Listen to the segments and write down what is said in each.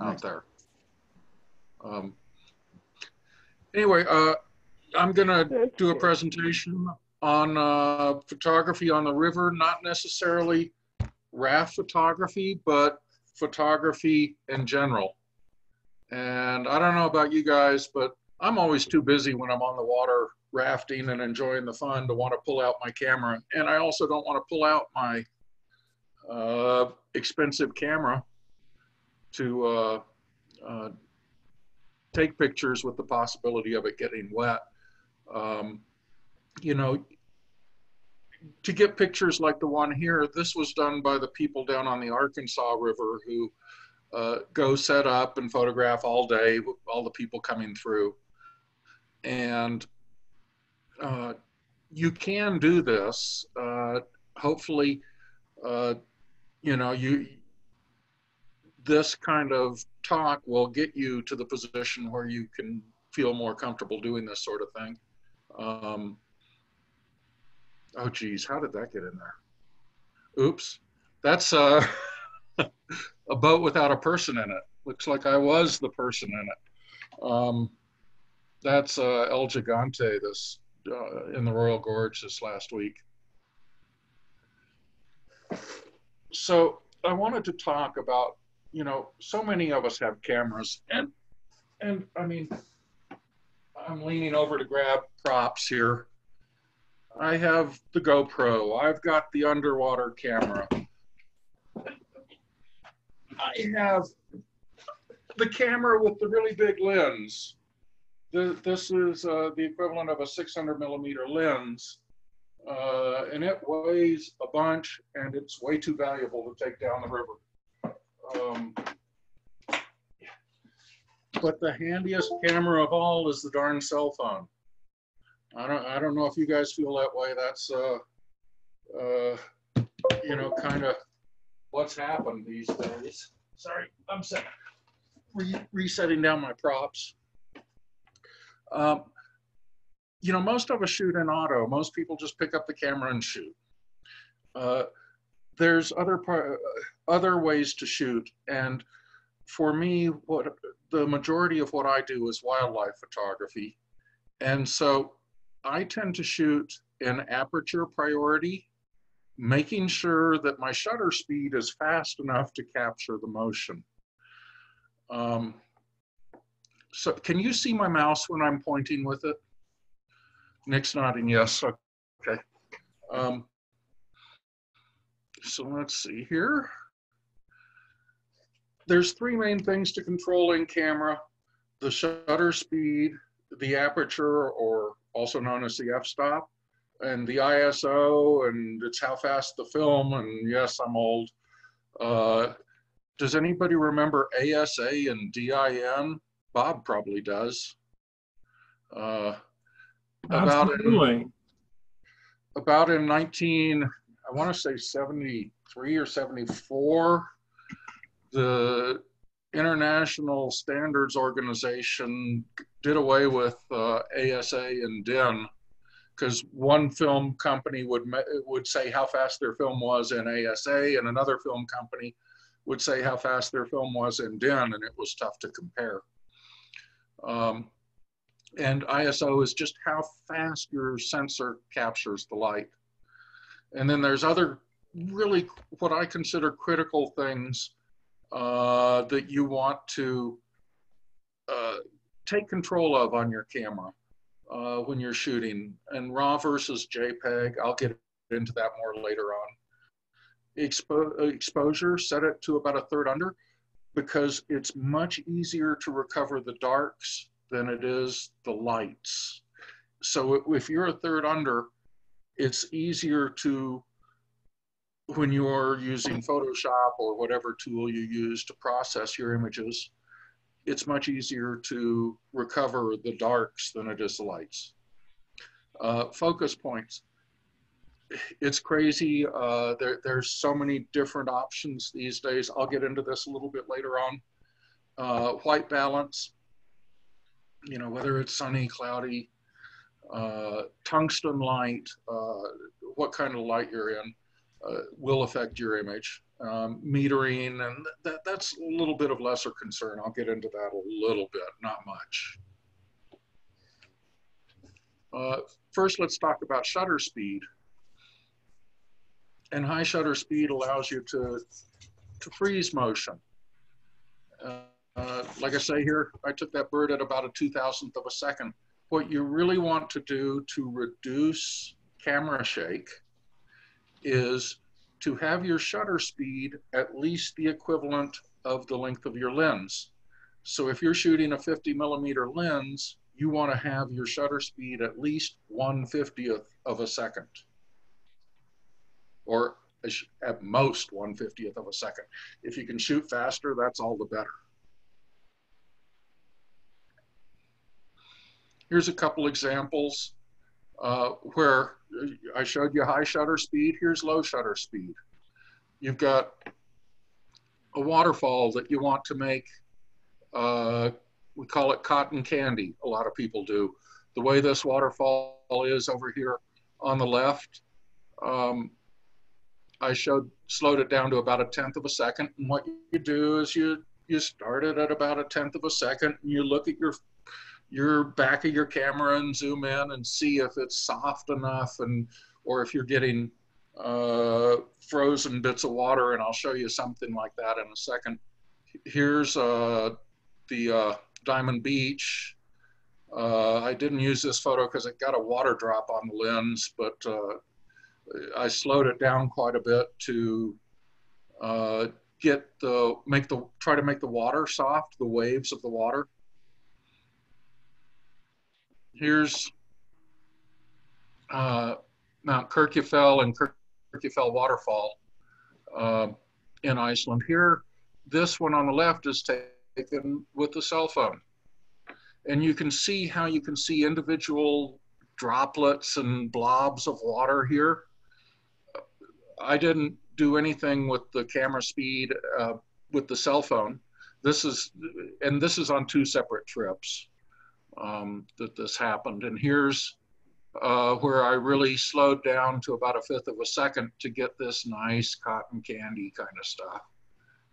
out there. Anyway, I'm gonna do a presentation on photography on the river, not necessarily raft photography, but photography in general. And I don't know about you guys, but I'm always too busy when I'm on the water rafting and enjoying the fun to want to pull out my camera. And I also don't want to pull out my expensive camera to take pictures with the possibility of it getting wet. You know, to get pictures like the one here, this was done by the people down on the Arkansas River who go set up and photograph all day, all the people coming through. And you can do this. Hopefully, you know, this kind of talk will get you to the position where you can feel more comfortable doing this sort of thing. Oh geez, how did that get in there? Oops, that's a boat without a person in it. Looks like I was the person in it. That's El Gigante this in the Royal Gorge this last week. So I wanted to talk about, you know, so many of us have cameras, and I mean, I'm leaning over to grab props here. I have the GoPro, I've got the underwater camera. I have the camera with the really big lens. This is the equivalent of a 600mm lens, and it weighs a bunch, and it's way too valuable to take down the river. But the handiest camera of all is the darn cell phone. I don't know if you guys feel that way. That's you know, kind of what's happened these days. Sorry, I'm resetting down my props. You know, most of us shoot in auto. Most people just pick up the camera and shoot. There's other ways to shoot, and for me, what the majority of what I do is wildlife photography, and so I tend to shoot in aperture priority, making sure that my shutter speed is fast enough to capture the motion. So can you see my mouse when I'm pointing with it? Nick's nodding yes, okay. So let's see here. There's three main things to control in camera: the shutter speed, the aperture, or also known as the f-stop, and the ISO, and it's how fast the film, and yes, I'm old. Does anybody remember ASA and DIN? Bob probably does. Absolutely. About in 19, I want to say 73 or 74, the International Standards Organization did away with ASA and DIN, because one film company would say how fast their film was in ASA, and another film company would say how fast their film was in DIN, and it was tough to compare. And ISO is just how fast your sensor captures the light. And then there's other really what I consider critical things that you want to take control of on your camera when you're shooting. And RAW versus JPEG, I'll get into that more later on. Exposure, set it to about 1/3 under, because it's much easier to recover the darks than it is the lights. So if you're 1/3 under, it's easier to, when you're using Photoshop or whatever tool you use to process your images, it's much easier to recover the darks than it is the lights. Focus points. It's crazy. There's so many different options these days. I'll get into this a little bit later on. White balance, you know, whether it's sunny, cloudy, tungsten light, what kind of light you're in will affect your image. metering, and that's a little bit of lesser concern. I'll get into that a little bit, not much. First, let's talk about shutter speed. And high shutter speed allows you to freeze motion. Like I say here, I took that bird at about a 2,000th of a second. What you really want to do to reduce camera shake is to have your shutter speed at least the equivalent of the length of your lens. So if you're shooting a 50mm lens, you want to have your shutter speed at least 1/50th of a second, or at most 1/50th of a second. If you can shoot faster, that's all the better. Here's a couple examples where I showed you high shutter speed. Here's low shutter speed. You've got a waterfall that you want to make, we call it cotton candy, a lot of people do. The way this waterfall is over here on the left, I slowed it down to about 1/10 of a second. And what you do is you start it at about 1/10 of a second, and you look at your back of your camera and zoom in and see if it's soft enough, or if you're getting frozen bits of water, and I'll show you something like that in a second. Here's the Diamond Beach. I didn't use this photo because it got a water drop on the lens, but I slowed it down quite a bit to try to make the water soft, the waves of the water. Here's Mount Kirkjufell and Kirkjufell waterfall in Iceland. Here, this one on the left is taken with the cell phone. And you can see how you can see individual droplets and blobs of water here. I didn't do anything with the camera speed with the cell phone. This is on 2 separate trips that this happened. And here's where I really slowed down to about 1/5 of a second to get this nice cotton candy kind of stuff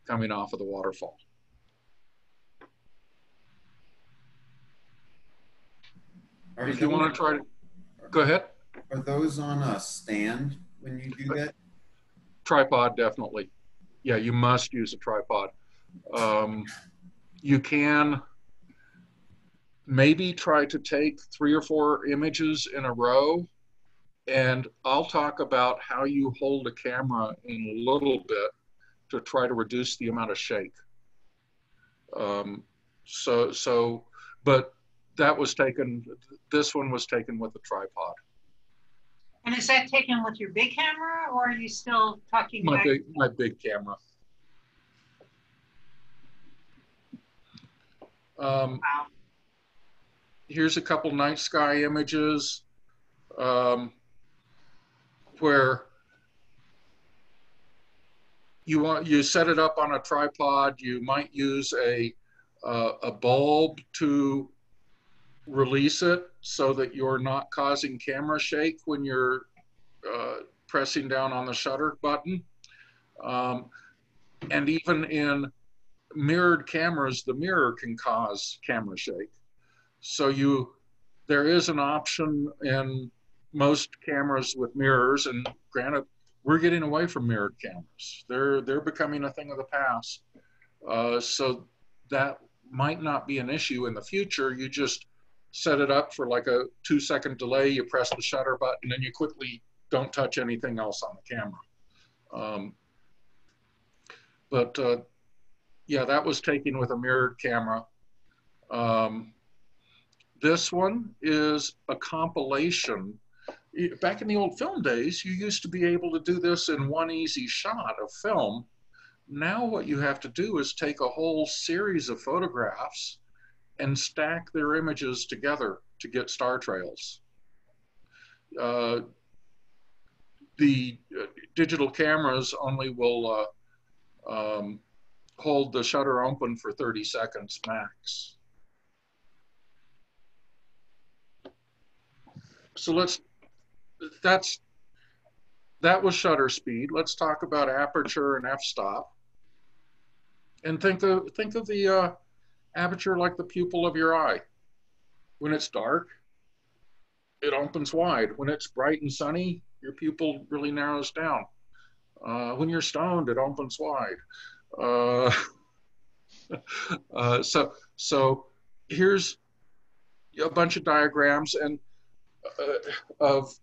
coming off of the waterfall. If you want to try to, go ahead. Are those on a stand when you do that? Tripod, definitely. Yeah, you must use a tripod. You can maybe try to take 3 or 4 images in a row, and I'll talk about how you hold a camera in a little bit to try to reduce the amount of shake. But that was taken, this one was taken with a tripod. And is that taken with your big camera, or are you still talking my big camera? Wow. Here's a couple night sky images where you set it up on a tripod. You might use a bulb to release it so that you're not causing camera shake when you're pressing down on the shutter button. And even in mirrored cameras, the mirror can cause camera shake. So there is an option in most cameras with mirrors, and granted, we're getting away from mirrored cameras. They're becoming a thing of the past. So that might not be an issue in the future. You just set it up for like a 2-second delay, you press the shutter button, and you quickly don't touch anything else on the camera. Yeah, that was taken with a mirrored camera. This one is a compilation. Back in the old film days, you used to be able to do this in one easy shot of film. Now what you have to do is take a whole series of photographs and stack their images together to get star trails. The digital cameras only will hold the shutter open for 30 seconds max. So that's That was shutter speed. Let's talk about aperture and f-stop. And think of the aperture like the pupil of your eye. When it's dark, it opens wide. When it's bright and sunny, your pupil really narrows down. When you're stoned, it opens wide. Uh, so here's a bunch of diagrams and of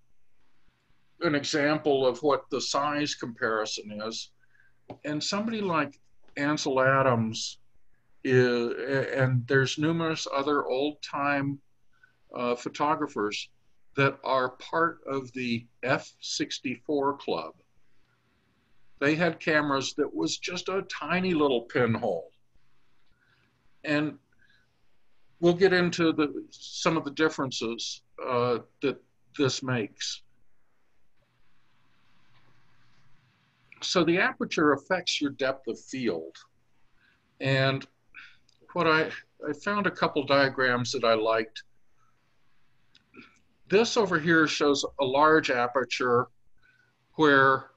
an example of what the size comparison is. And somebody like Ansel Adams is, and there's numerous other old-time photographers that are part of the F64 club. They had cameras that was just a tiny little pinhole. And we'll get into some of the differences that this makes. So the aperture affects your depth of field. And what I found a couple diagrams that I liked. This over here shows a large aperture where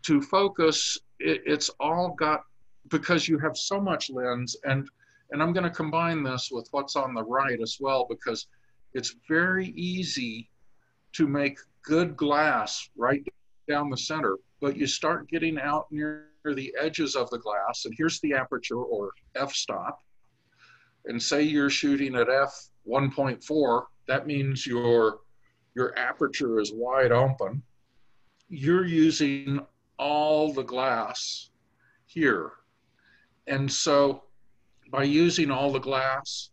to focus, it's all got, because you have so much lens, and I'm going to combine this with what's on the right as well, because it's very easy to make good glass right down the center, but you start getting out near the edges of the glass, and here's the aperture or f-stop, and say you're shooting at f1.4, that means your aperture is wide open. You're using all the glass here. And so by using all the glass,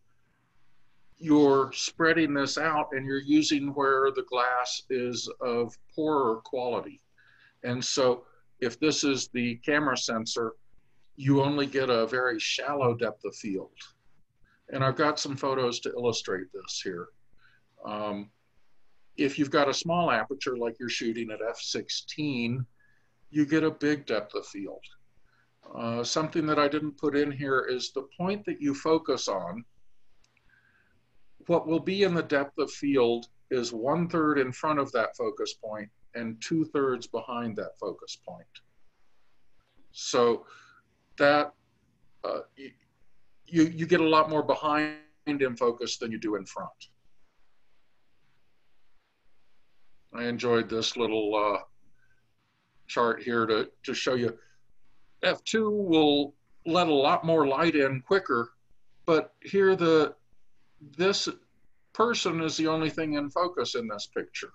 you're spreading this out and you're using where the glass is of poorer quality. And so if this is the camera sensor, you only get a very shallow depth of field. And I've got some photos to illustrate this here. If you've got a small aperture like you're shooting at f16, you get a big depth of field. Something that I didn't put in here is the point that you focus on. What will be in the depth of field is 1/3 in front of that focus point and 2/3 behind that focus point. So that you get a lot more behind in focus than you do in front. I enjoyed this little chart here to show you. F2 will let a lot more light in quicker, but here this person is the only thing in focus in this picture.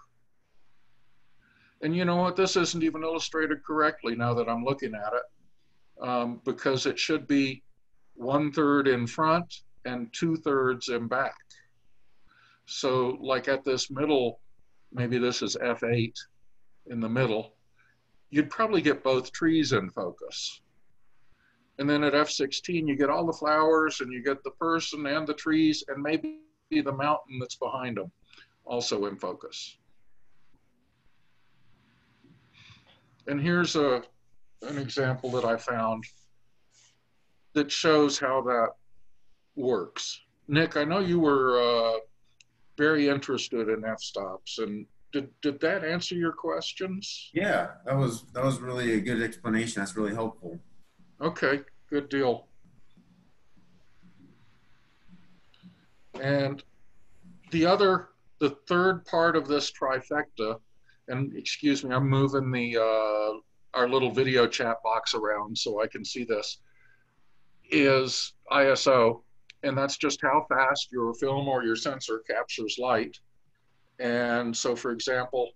And you know what, this isn't even illustrated correctly now that I'm looking at it, because it should be 1/3 in front and 2/3 in back. So like at this middle, maybe this is F8 in the middle, you'd probably get both trees in focus. And then at f16, you get all the flowers and you get the person and the trees and maybe the mountain that's behind them also in focus. And here's an example that I found that shows how that works. Nick, I know you were very interested in f-stops, and did that answer your questions? Yeah, that was really a good explanation. That's really helpful. Okay, good deal. And the third part of this trifecta, and excuse me, I'm moving our little video chat box around so I can see this, is ISO. And that's just how fast your film or your sensor captures light. And so, for example,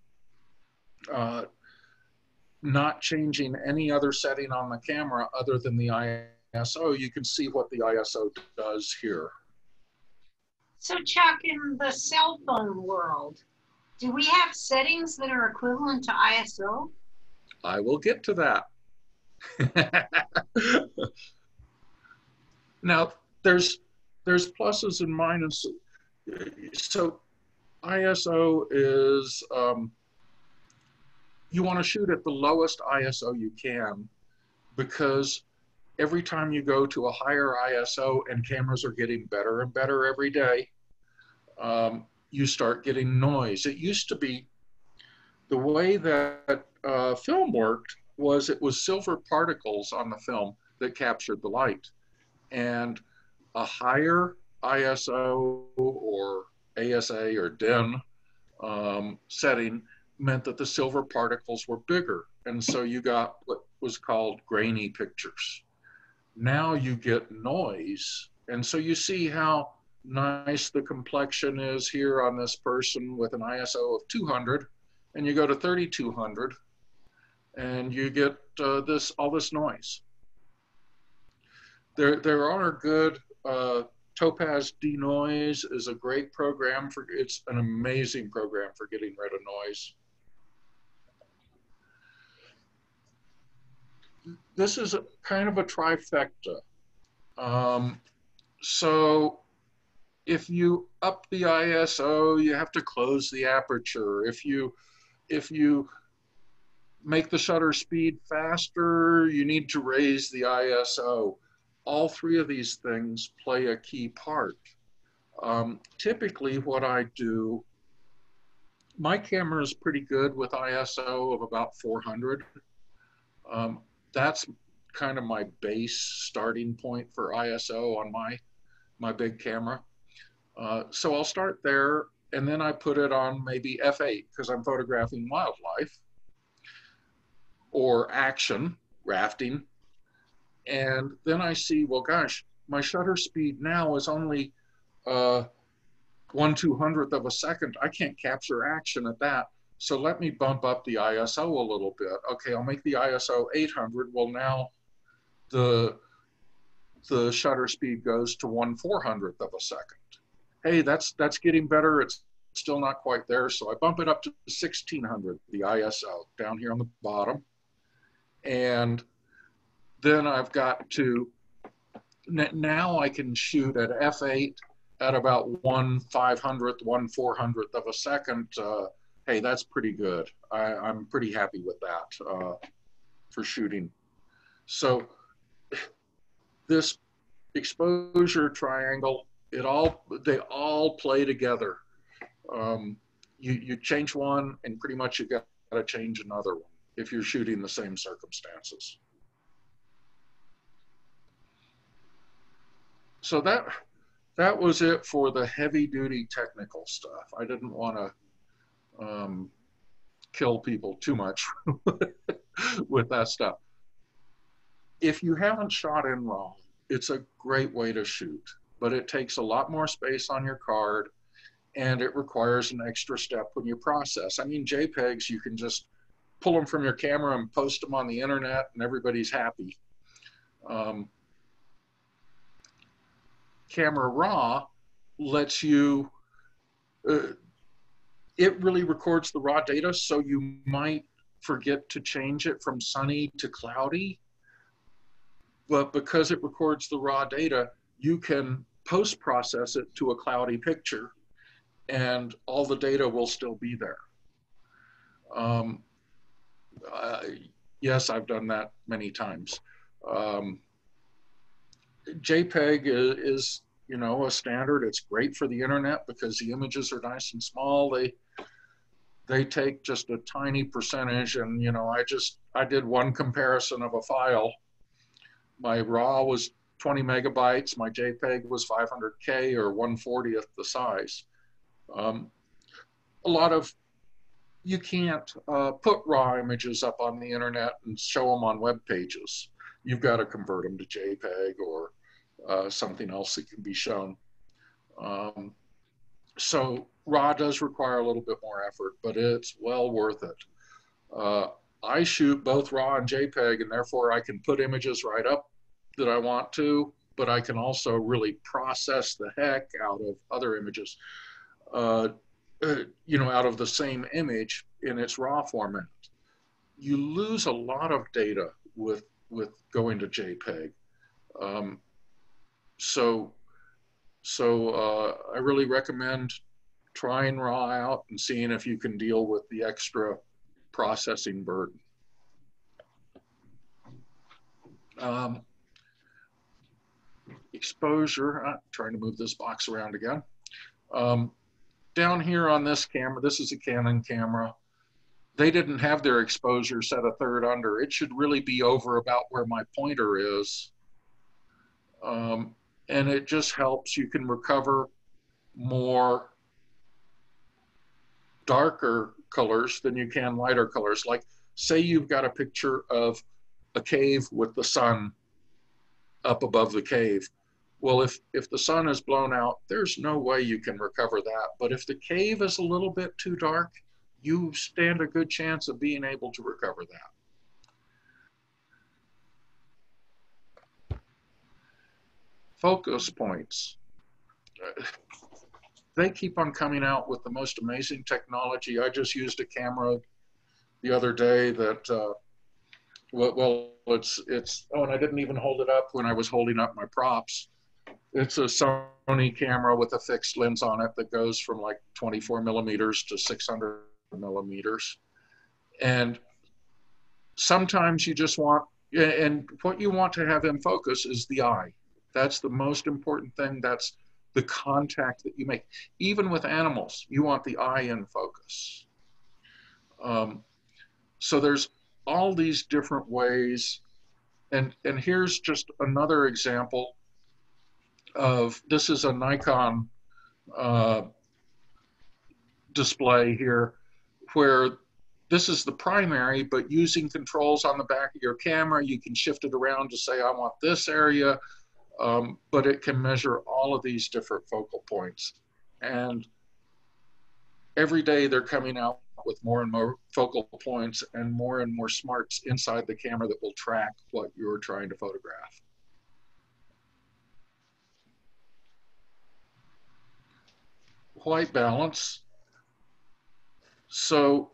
not changing any other setting on the camera other than the ISO, you can see what the ISO does here. So Chuck, in the cell phone world, do we have settings that are equivalent to ISO? I will get to that. Now, there's pluses and minuses. So ISO is, you want to shoot at the lowest ISO you can, because every time you go to a higher ISO, and cameras are getting better and better every day, you start getting noise. It used to be the way that film worked was it was silver particles on the film that captured the light. And a higher ISO or ASA or DIN setting meant that the silver particles were bigger. And so you got what was called grainy pictures. Now you get noise. And so you see how nice the complexion is here on this person with an ISO of 200, and you go to 3200 and you get all this noise. There are good, Topaz Denoise is a great program it's an amazing program for getting rid of noise. This is kind of a trifecta. So if you up the ISO, you have to close the aperture. If you make the shutter speed faster, you need to raise the ISO. All three of these things play a key part. Typically what I do, my camera is pretty good with ISO of about 400. That's kind of my base starting point for ISO on my big camera. So I'll start there, and then I put it on maybe f8 because I'm photographing wildlife or action, rafting. And then I see, well, gosh, my shutter speed now is only 1/200th of a second. I can't capture action at that. So let me bump up the ISO a little bit. Okay, I'll make the ISO 800. Well, now the shutter speed goes to 1/400th of a second. Hey, that's getting better. It's still not quite there. So I bump it up to 1600, the ISO down here on the bottom. And then I've got to, now I can shoot at f8 at about 1/500th, 1/400th of a second. Hey, that's pretty good. I'm pretty happy with that for shooting. So this exposure triangle, they all play together. You change one and pretty much you got to change another one if you're shooting the same circumstances. So that was it for the heavy duty technical stuff. I didn't want to kill people too much with that stuff. If you haven't shot in RAW, it's a great way to shoot, but it takes a lot more space on your card and it requires an extra step when you process. I mean, JPEGs, you can just pull them from your camera and post them on the internet and everybody's happy. Camera RAW lets you, it really records the raw data, so you might forget to change it from sunny to cloudy. But because it records the raw data, you can post-process it to a cloudy picture and all the data will still be there. Yes, I've done that many times. JPEG is, you know, a standard. It's great for the internet because the images are nice and small. They take just a tiny percentage, and you know, I did one comparison of a file. My RAW was 20 megabytes. My JPEG was 500K or 1/40th the size. A lot of, you can't put RAW images up on the internet and show them on web pages. You've got to convert them to JPEG or something else that can be shown. So RAW does require a little bit more effort, but it's well worth it. I shoot both RAW and JPEG, and therefore I can put images right up that I want to, but I can also really process the heck out of other images, you know, out of the same image in its RAW format. You lose a lot of data with going to JPEG. So I really recommend trying RAW out and seeing if you can deal with the extra processing burden. Exposure, trying to move this box around again. Down here on this camera, this is a Canon camera. they didn't have their exposure set a third under. It should really be over about where my pointer is. And it just helps. You can recover more darker colors than you can lighter colors. Like, say you've got a picture of a cave with the sun up above the cave. Well, if the sun is blown out, there's no way you can recover that. But if the cave is a little bit too dark, you stand a good chance of being able to recover that. Focus points. They keep on coming out with the most amazing technology. I just used a camera the other day that, well, it's, oh, and I didn't even hold it up when I was holding up my props. It's a Sony camera with a fixed lens on it that goes from like 24 millimeters to 600 millimeters. And sometimes you just want, and what you want to have in focus is the eye. That's the most important thing. That's the contact that you make. Even with animals, you want the eye in focus. So there's all these different ways. And here's just another example of, this is a Nikon display here, where this is the primary, but using controls on the back of your camera, you can shift it around to say, I want this area, but it can measure all of these different focal points. And every day they're coming out with more and more focal points and more smarts inside the camera that will track what you're trying to photograph. White balance. So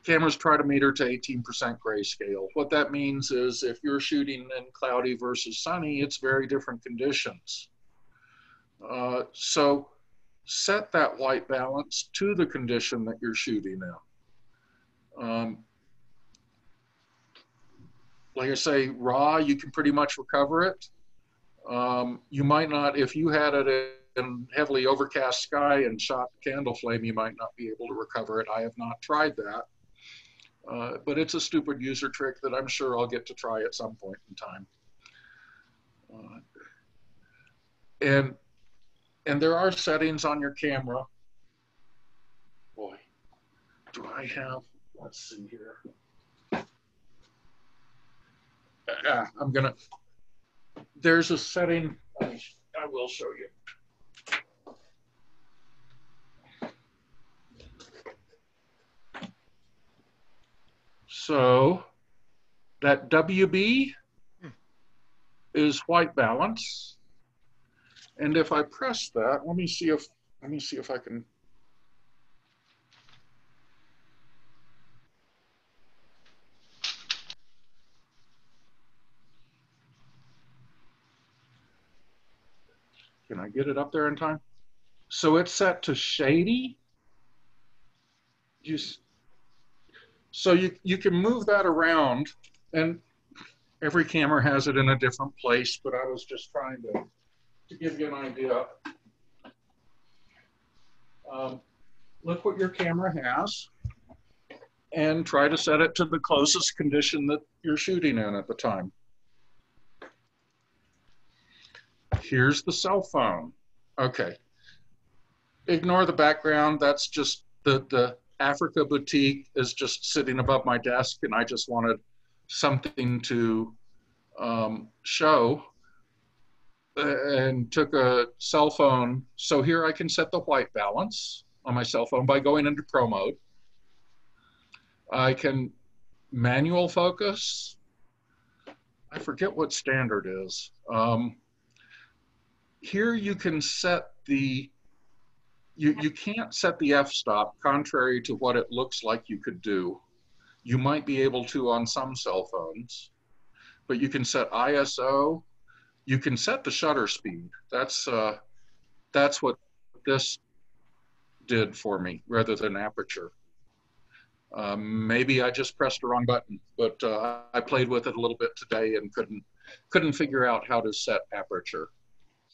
cameras try to meter to 18% grayscale. What that means is if you're shooting in cloudy versus sunny, it's very different conditions. So set that white balance to the condition that you're shooting in. Like I say, raw, you can pretty much recover it. You might not, if you had it in heavily overcast sky and shot candle flame, you might not be able to recover it. I have not tried that. But it's a stupid user trick that I'm sure I'll get to try at some point in time. And there are settings on your camera. Boy, do I have, let's see here. There's a setting, I will show you. So that WB is white balance. And if I press that, let me see if I can. Can I get it up there in time? So it's set to shady. So you can move that around, and every camera has it in a different place, but I was just trying to give you an idea. Look what your camera has and try to set it to the closest condition that you're shooting in at the time. Here's the cell phone. Okay. Ignore the background. That's just the Africa boutique is just sitting above my desk, and I just wanted something to show, and took a cell phone. So here I can set the white balance on my cell phone by going into Pro mode. I can manual focus. I forget what standard is. Here you can set the, you can't set the f-stop, contrary to what it looks like you could do. You might be able to on some cell phones, but you can set ISO. You can set the shutter speed. That's what this did for me rather than aperture. Maybe I just pressed the wrong button, but I played with it a little bit today and couldn't figure out how to set aperture.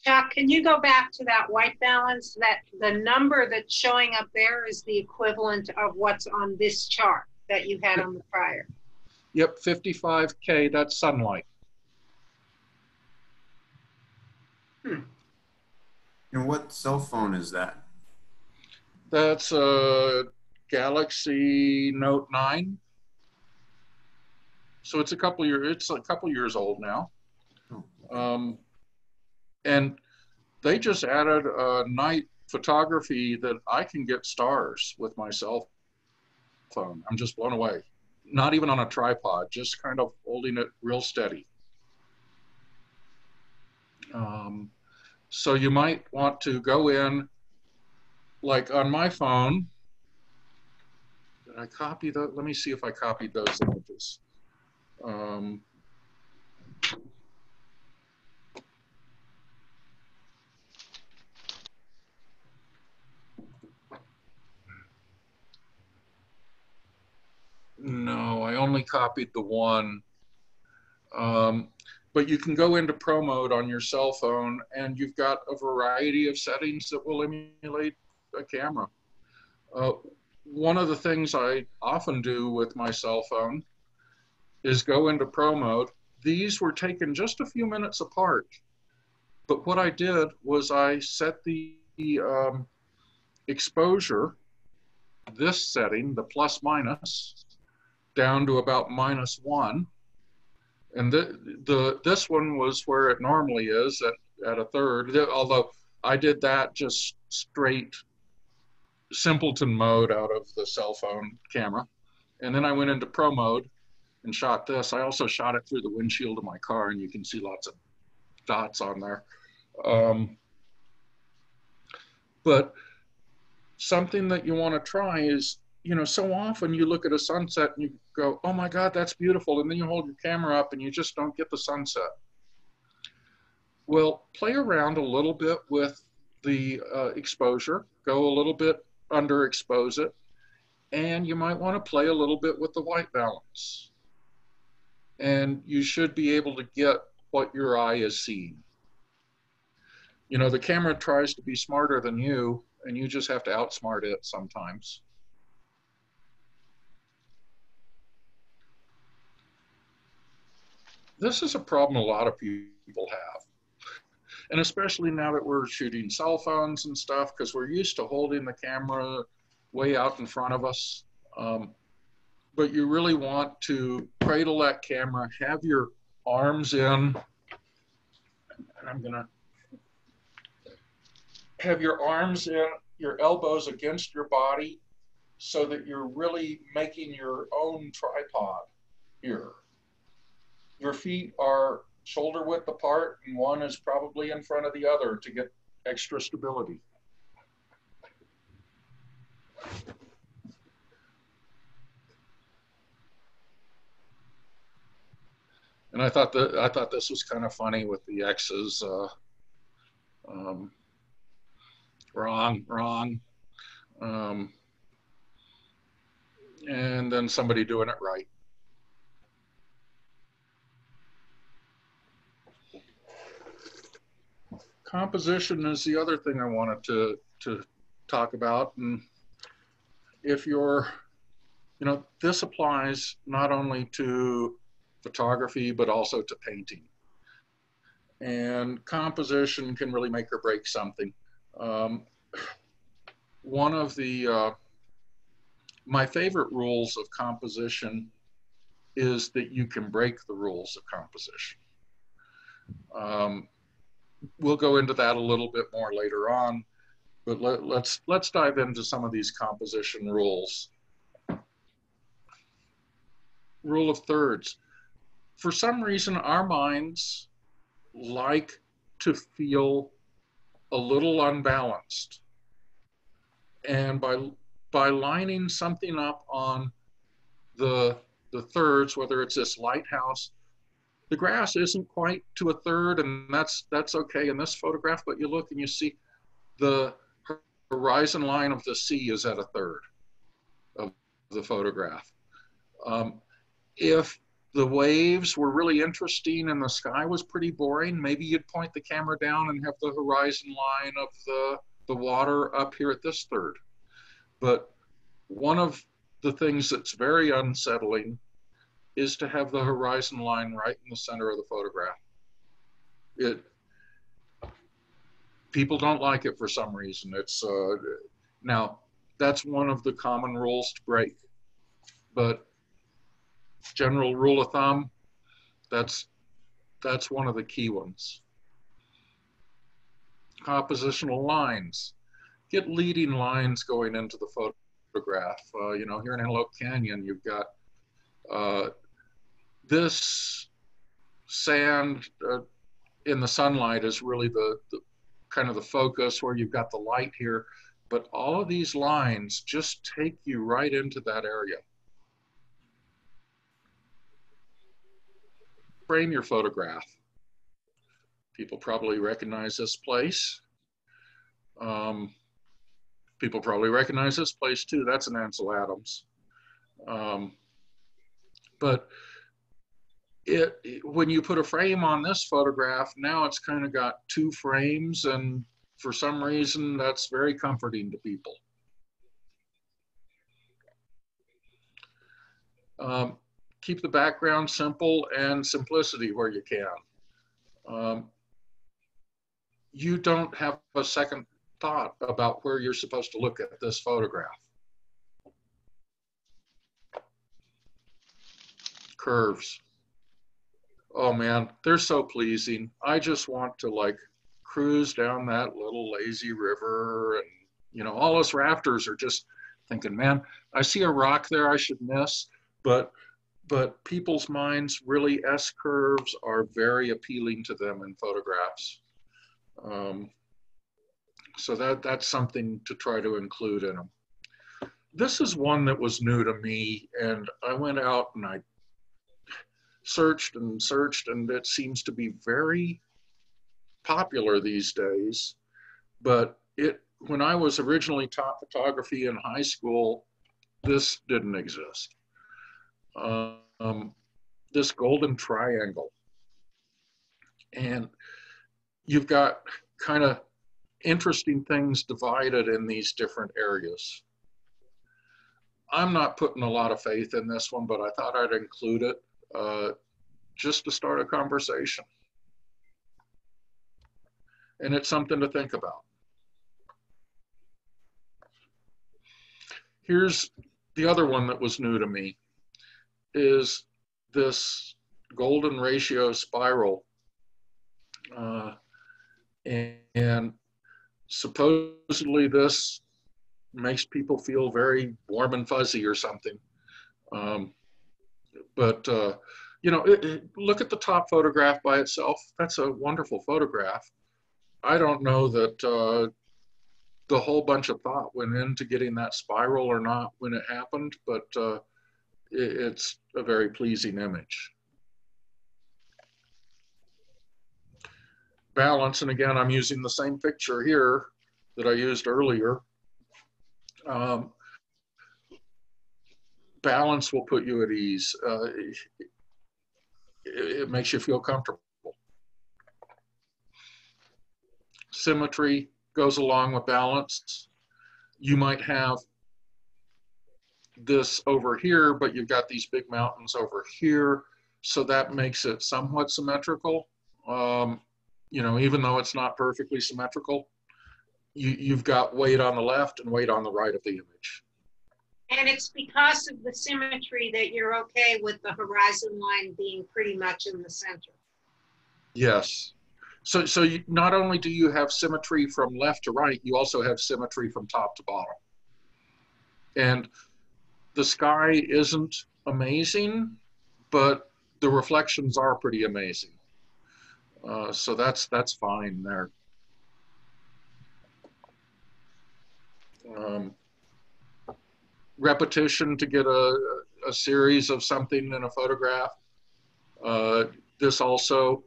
Chuck, can you go back to that white balance? That the number that's showing up there is the equivalent of what's on this chart that you had on the prior. Yep, 55K, that's sunlight. And what cell phone is that? That's a Galaxy Note 9. So it's a couple years old now. And they just added a night photography that I can get stars with my cell phone. I'm just blown away. Not even on a tripod, just kind of holding it real steady. So you might want to go in, like on my phone. Did I copy that? Let me see if I copied those images. No, I only copied the one. But you can go into Pro Mode on your cell phone and you've got a variety of settings that will emulate a camera. One of the things I often do with my cell phone is go into Pro Mode. These were taken just a few minutes apart. But what I did was I set the exposure, this setting, the plus minus, down to about -1. And this one was where it normally is at a third, although I did that just straight simpleton mode out of the cell phone camera. And then I went into Pro Mode and shot this. I also shot it through the windshield of my car, and you can see lots of dots on there. But something that you want to try is, you know, so often you look at a sunset and you go, oh my God, that's beautiful. And then you hold your camera up and you just don't get the sunset. Well, play around a little bit with the exposure, go a little bit underexpose it, and you might want to play a little bit with the white balance. And you should be able to get what your eye is seeing. You know, the camera tries to be smarter than you, and you just have to outsmart it sometimes. This is a problem a lot of people have. And especially now that we're shooting cell phones and stuff, because we're used to holding the camera way out in front of us. But you really want to cradle that camera, have your arms in, and I'm gonna have your arms in, your elbows against your body, so that you're really making your own tripod here. Your feet are shoulder width apart, and one is probably in front of the other to get extra stability. And I thought this was kind of funny with the X's. Wrong. And then somebody doing it right. Composition is the other thing I wanted to talk about. And if you're, you know, this applies not only to photography, but also to painting. And composition can really make or break something. One of the, my favorite rules of composition is that you can break the rules of composition. We'll go into that a little bit more later on, but let's dive into some of these composition rules. Rule of thirds. For some reason, our minds like to feel a little unbalanced. And by lining something up on the thirds, whether it's this lighthouse, the grass isn't quite to a third, and that's okay in this photograph, but you look and you see the horizon line of the sea is at a third of the photograph. If the waves were really interesting and the sky was pretty boring, maybe you'd point the camera down and have the horizon line of the water up here at this third. But one of the things that's very unsettling is to have the horizon line right in the center of the photograph. People don't like it for some reason. It's now that's one of the common rules to break, but general rule of thumb, that's one of the key ones. Compositional lines. Get leading lines going into the photograph. You know, here in Antelope Canyon, you've got this sand in the sunlight is really the kind of the focus where you've got the light here, but all of these lines just take you right into that area. Frame your photograph. People probably recognize this place. People probably recognize this place too. That's an Ansel Adams. But when you put a frame on this photograph, now it's kind of got two frames, and for some reason that's very comforting to people. Keep the background simple and simplicity where you can. You don't have a second thought about where you're supposed to look at this photograph. Curves. Oh man, they're so pleasing. I just want to like cruise down that little lazy river, and you know, all us rafters are just thinking, man, I see a rock there I should miss, but people's minds really, S curves are very appealing to them in photographs. So that's something to try to include in them. This is one that was new to me, and I went out and I searched and searched, and it seems to be very popular these days. But when I was originally taught photography in high school, this didn't exist. This golden triangle. And you've got kind of interesting things divided in these different areas. I'm not putting a lot of faith in this one, but I thought I'd include it just to start a conversation. And it's something to think about. Here's the other one that was new to me, is this golden ratio spiral. And supposedly this makes people feel very warm and fuzzy or something. You know, look at the top photograph by itself. That's a wonderful photograph. I don't know that the whole bunch of thought went into getting that spiral or not when it happened, but it's a very pleasing image. Balance, and again, I'm using the same picture here that I used earlier. Balance will put you at ease. It makes you feel comfortable. Symmetry goes along with balance. You might have this over here, but you've got these big mountains over here, so that makes it somewhat symmetrical. You know, even though it's not perfectly symmetrical, you've got weight on the left and weight on the right of the image. And it's because of the symmetry that you're okay with the horizon line being pretty much in the center. Yes. So you, not only do you have symmetry from left to right, you also have symmetry from top to bottom. And the sky isn't amazing, but the reflections are pretty amazing. So that's fine there. Repetition to get a series of something in a photograph. This also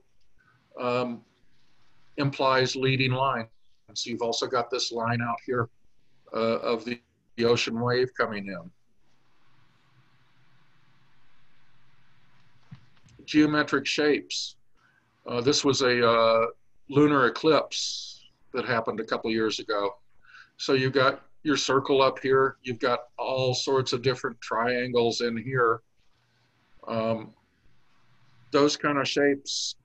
implies leading line. So you've also got this line out here of the ocean wave coming in. geometric shapes. This was a lunar eclipse that happened a couple years ago. So you've got your circle up here. You've got all sorts of different triangles in here. Those kind of shapes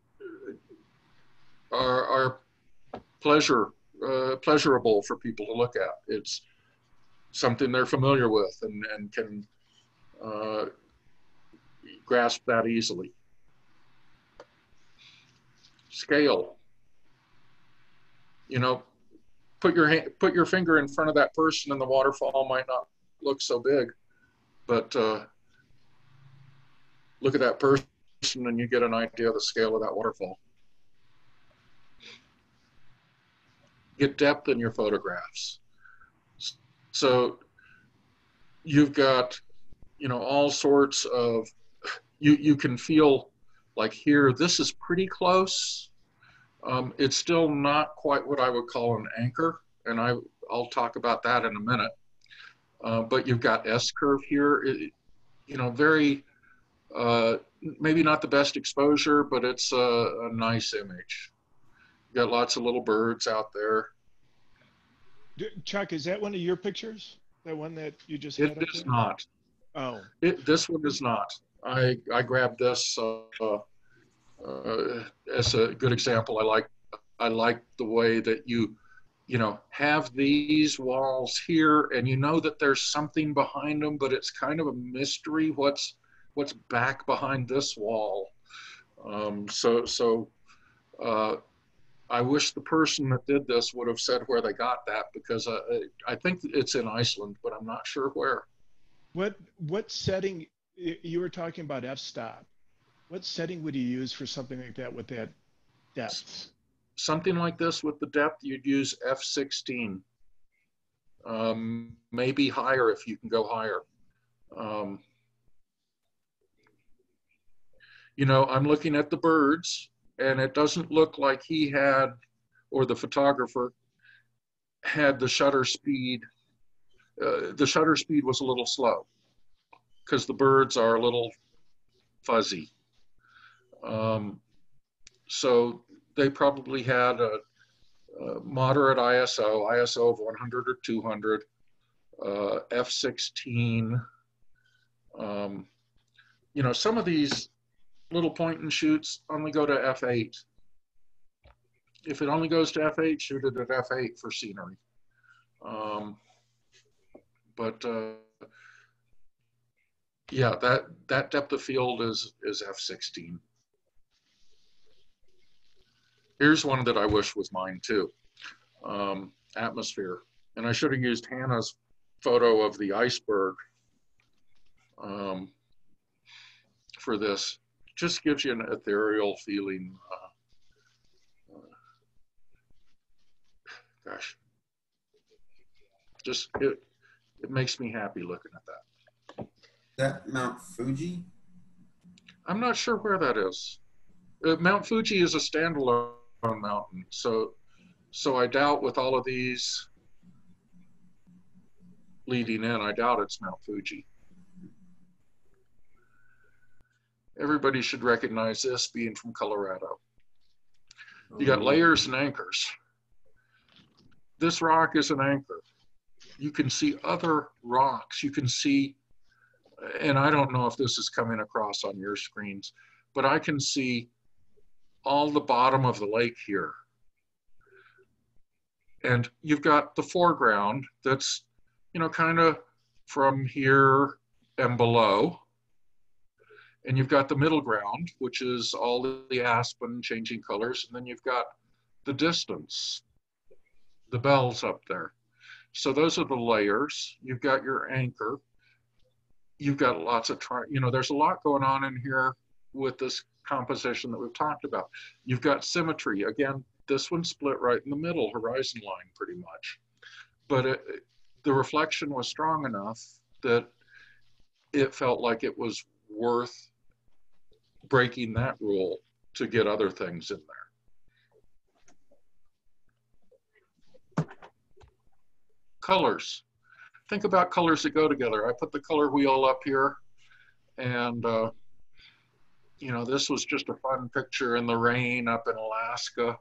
are pleasurable for people to look at. It's something they're familiar with and can grasp that easily. Scale. You know, put your finger in front of that person and the waterfall might not look so big, but look at that person and you get an idea of the scale of that waterfall. Get depth in your photographs. So you've got, you know, all sorts of, you can feel like here, this is pretty close. It's still not quite what I would call an anchor, and I'll talk about that in a minute. But you've got S-curve here, you know, very, maybe not the best exposure, but it's a nice image. You got lots of little birds out there. Chuck, is that one of your pictures? That one that you just It had up is there? not. Oh. This one is not. I grabbed this as a good example. I like the way that you know, have these walls here, and you know that there's something behind them, but it's kind of a mystery. What's back behind this wall? I wish the person that did this would have said where they got that, because I think it's in Iceland, but I'm not sure where. What setting, you were talking about f-stop. What setting would you use for something like that with that depth? Something like this with the depth, you'd use f16. Maybe higher if you can go higher. You know, I'm looking at the birds, and it doesn't look like he had, or the photographer had the shutter speed. The shutter speed was a little slow because the birds are a little fuzzy. So they probably had a moderate ISO of 100 or 200, f16. You know, some of these little point and shoots only go to f8. If it only goes to f8, shoot it at f8 for scenery. Yeah, that depth of field is f16. Here's one that I wish was mine too. Atmosphere. And I should have used Hannah's photo of the iceberg for this. Just gives you an ethereal feeling. Gosh, just it makes me happy looking at that. Is that Mount Fuji? I'm not sure where that is. Mount Fuji is a standalone mountain, so I doubt with all of these leading in, I doubt it's Mount Fuji. Everybody should recognize this, being from Colorado. You got layers and anchors. This rock is an anchor. You can see other rocks. You can see, and I don't know if this is coming across on your screens, but I can see all the bottom of the lake here. And you've got the foreground that's, you know, kind of from here and below. And you've got the middle ground, which is all the aspen changing colors. And then you've got the distance, the bells up there. So those are the layers. You've got your anchor. You've got lots of, you know, there's a lot going on in here with this composition that we've talked about. You've got symmetry. Again, this one split right in the middle, horizon line pretty much. But the reflection was strong enough that it felt like it was worth breaking that rule to get other things in there. Colors. Think about colors that go together. I put the color wheel up here, and you know, this was just a fun picture in the rain up in Alaska.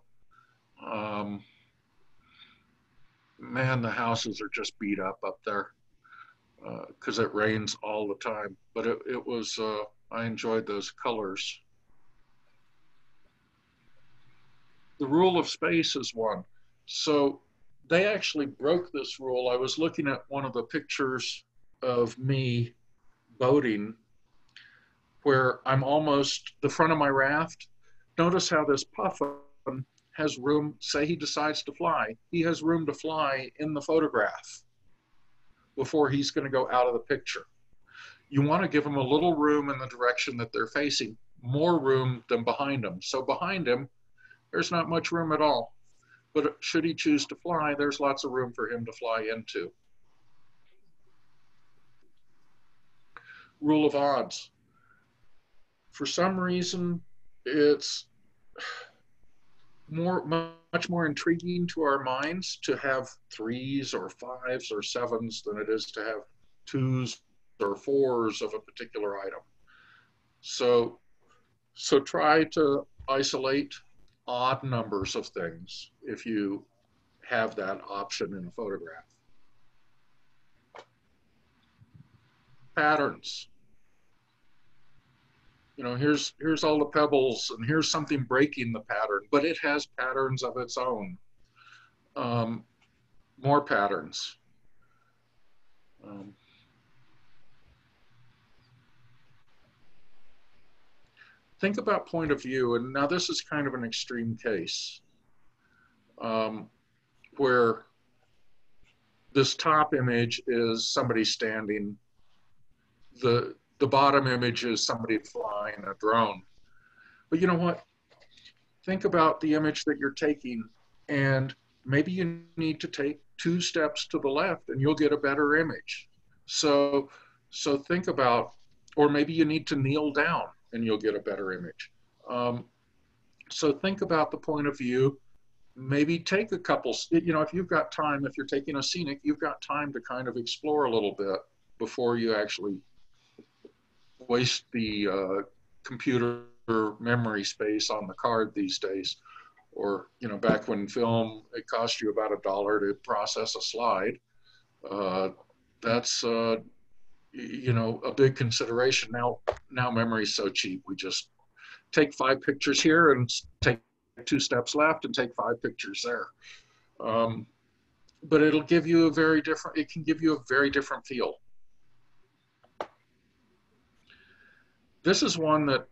Man, the houses are just beat up there because it rains all the time. But it was, I enjoyed those colors. The rule of space is one. So they actually broke this rule. I was looking at one of the pictures of me boating where I'm almost the front of my raft. Notice how this puffin has room, say he decides to fly, he has room to fly in the photograph before he's going to go out of the picture. You want to give him a little room in the direction that they're facing, more room than behind him. So behind him, there's not much room at all. But should he choose to fly, there's lots of room for him to fly into. Rule of odds. For some reason, it's much more intriguing to our minds to have 3s or 5s or 7s than it is to have 2s or 4s of a particular item. So try to isolate odd numbers of things if you have that option in a photograph. Patterns. You know, here's all the pebbles and here's something breaking the pattern, but it has patterns of its own. More patterns. Think about point of view, and now this is kind of an extreme case where this top image is somebody standing, the bottom image is somebody flying a drone. But you know what? Think about the image that you're taking, and maybe you need to take 2 steps to the left and you'll get a better image. So think about, or maybe you need to kneel down and you'll get a better image. So think about the point of view. Maybe take a couple, you know, if you've got time, if you're taking a scenic, you've got time to kind of explore a little bit before you actually waste the computer memory space on the card these days. Or, you know, back when film, it cost you about $1 to process a slide. That's, you know, a big consideration. Now memory's so cheap. We just take 5 pictures here and take 2 steps left and take 5 pictures there. But it'll give you it can give you a very different feel. This is one that,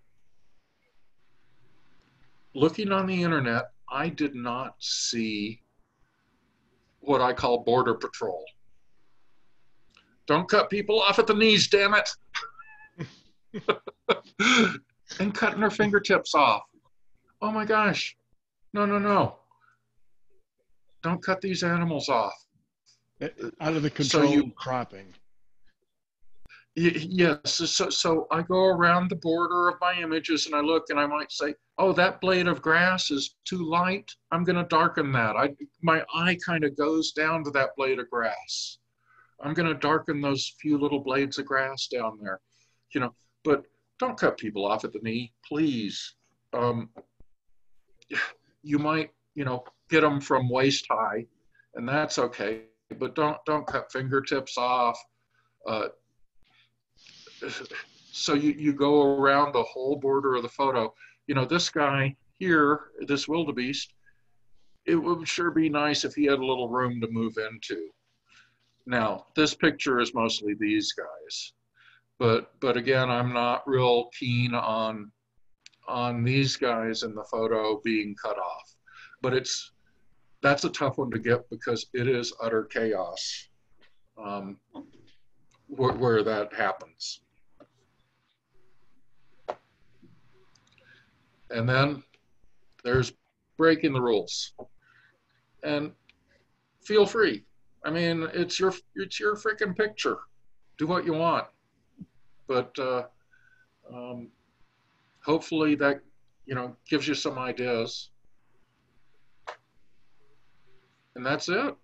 looking on the internet, I did not see what I call border patrol. Don't cut people off at the knees, damn it. And cutting their fingertips off. Oh my gosh. No. Don't cut these animals off. Out of the control of cropping. Yes, so I go around the border of my images and I look and I might say, oh, that blade of grass is too light. I'm going to darken that. My eye kind of goes down to that blade of grass. I'm going to darken those few little blades of grass down there, you know, but don't cut people off at the knee, please. You might, you know, get them from waist high and that's okay, but don't cut fingertips off. So you go around the whole border of the photo. You know, this guy here, this wildebeest, it would sure be nice if he had a little room to move into. Now, this picture is mostly these guys, but again, I'm not real keen on these guys in the photo being cut off. But that's a tough one to get because it is utter chaos where that happens. And then there's breaking the rules. And feel free. I mean, it's your freaking picture. Do what you want. But hopefully that, you know, gives you some ideas. And that's it.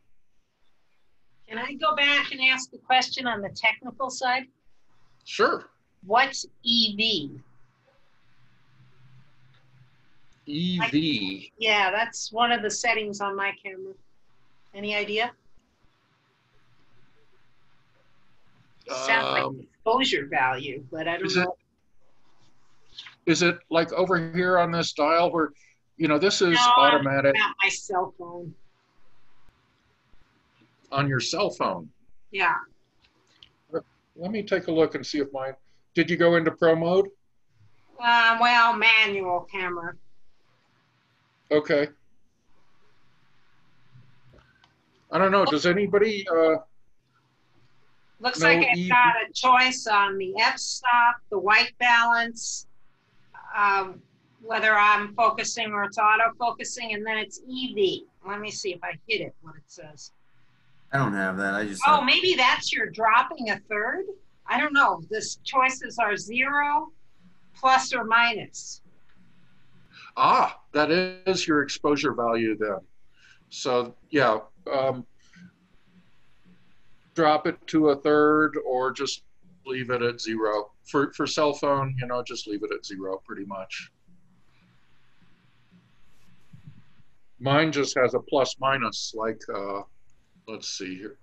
Can I go back and ask a question on the technical side? Sure. What's EV? EV. Yeah, that's one of the settings on my camera. Any idea? Sounds like exposure value, but I don't know. Is it like over here on this dial where, you know, this is No, automatic I'm at my cell phone. on your cell phone? Yeah. Let me take a look and see if mine, did you go into pro mode? Well, manual camera. Okay. I don't know, does anybody, Looks no like I've EV. got a choice on the f-stop, the white balance, whether I'm focusing or it's auto-focusing, and then it's EV. Let me see if I hit it, what it says. I don't have that. I just. Oh, have- maybe that's your dropping a third? I don't know. This choices are 0, plus or minus. Ah, that is your exposure value then. So yeah, drop it to a third or just leave it at 0. For cell phone, you know, just leave it at 0 pretty much. Mine just has a plus minus, like, let's see here,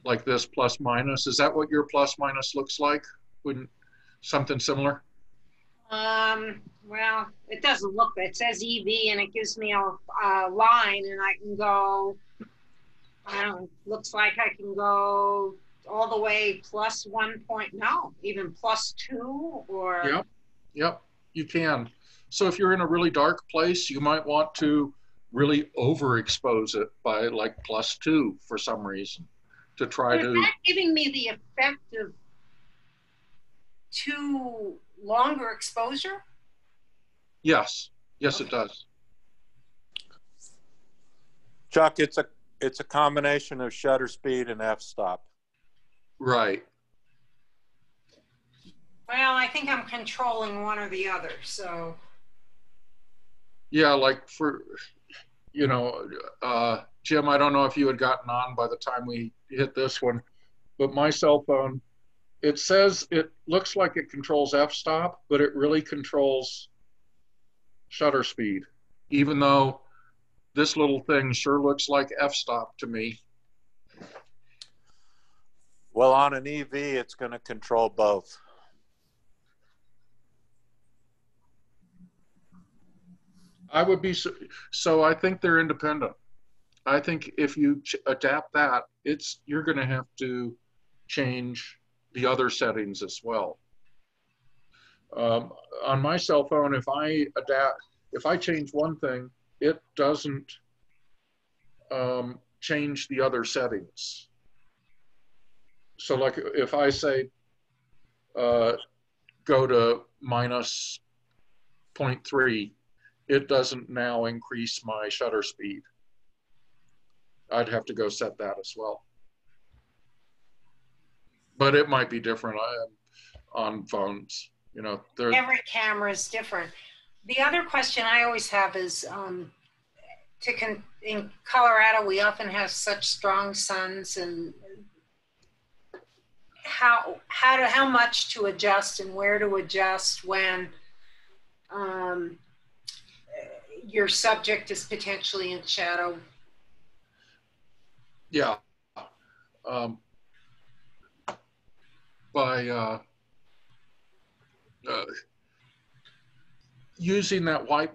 like this plus minus. Is that what your plus minus looks like? Wouldn't something similar? Well, it doesn't look, it says EV and it gives me a line and I can go, I don't know, looks like I can go all the way plus 1 point, no, even plus 2 or. Yep, yep, you can. So if you're in a really dark place, you might want to really overexpose it by like plus 2 for some reason to try Is to. that giving me the effect of too longer exposure? Yes, yes, it does. Chuck, it's a combination of shutter speed and f-stop. Right. Well, I think I'm controlling one or the other, so. Yeah, like for, you know, Jim, I don't know if you had gotten on by the time we hit this one, but my cell phone, it says it looks like it controls f-stop, but it really controls shutter speed, even though this little thing sure looks like f-stop to me. Well, on an EV, it's going to control both. I would be, so I think they're independent. I think if you adapt that, you're going to have to change the other settings as well. On my cell phone, if I change one thing, it doesn't change the other settings. So like if I say, go to minus 0.3, it doesn't now increase my shutter speed. I'd have to go set that as well. But it might be different on phones. You know, every camera is different. The other question I always have is, in Colorado, we often have such strong suns, and how much to adjust and where to adjust when your subject is potentially in shadow. Yeah. By using that white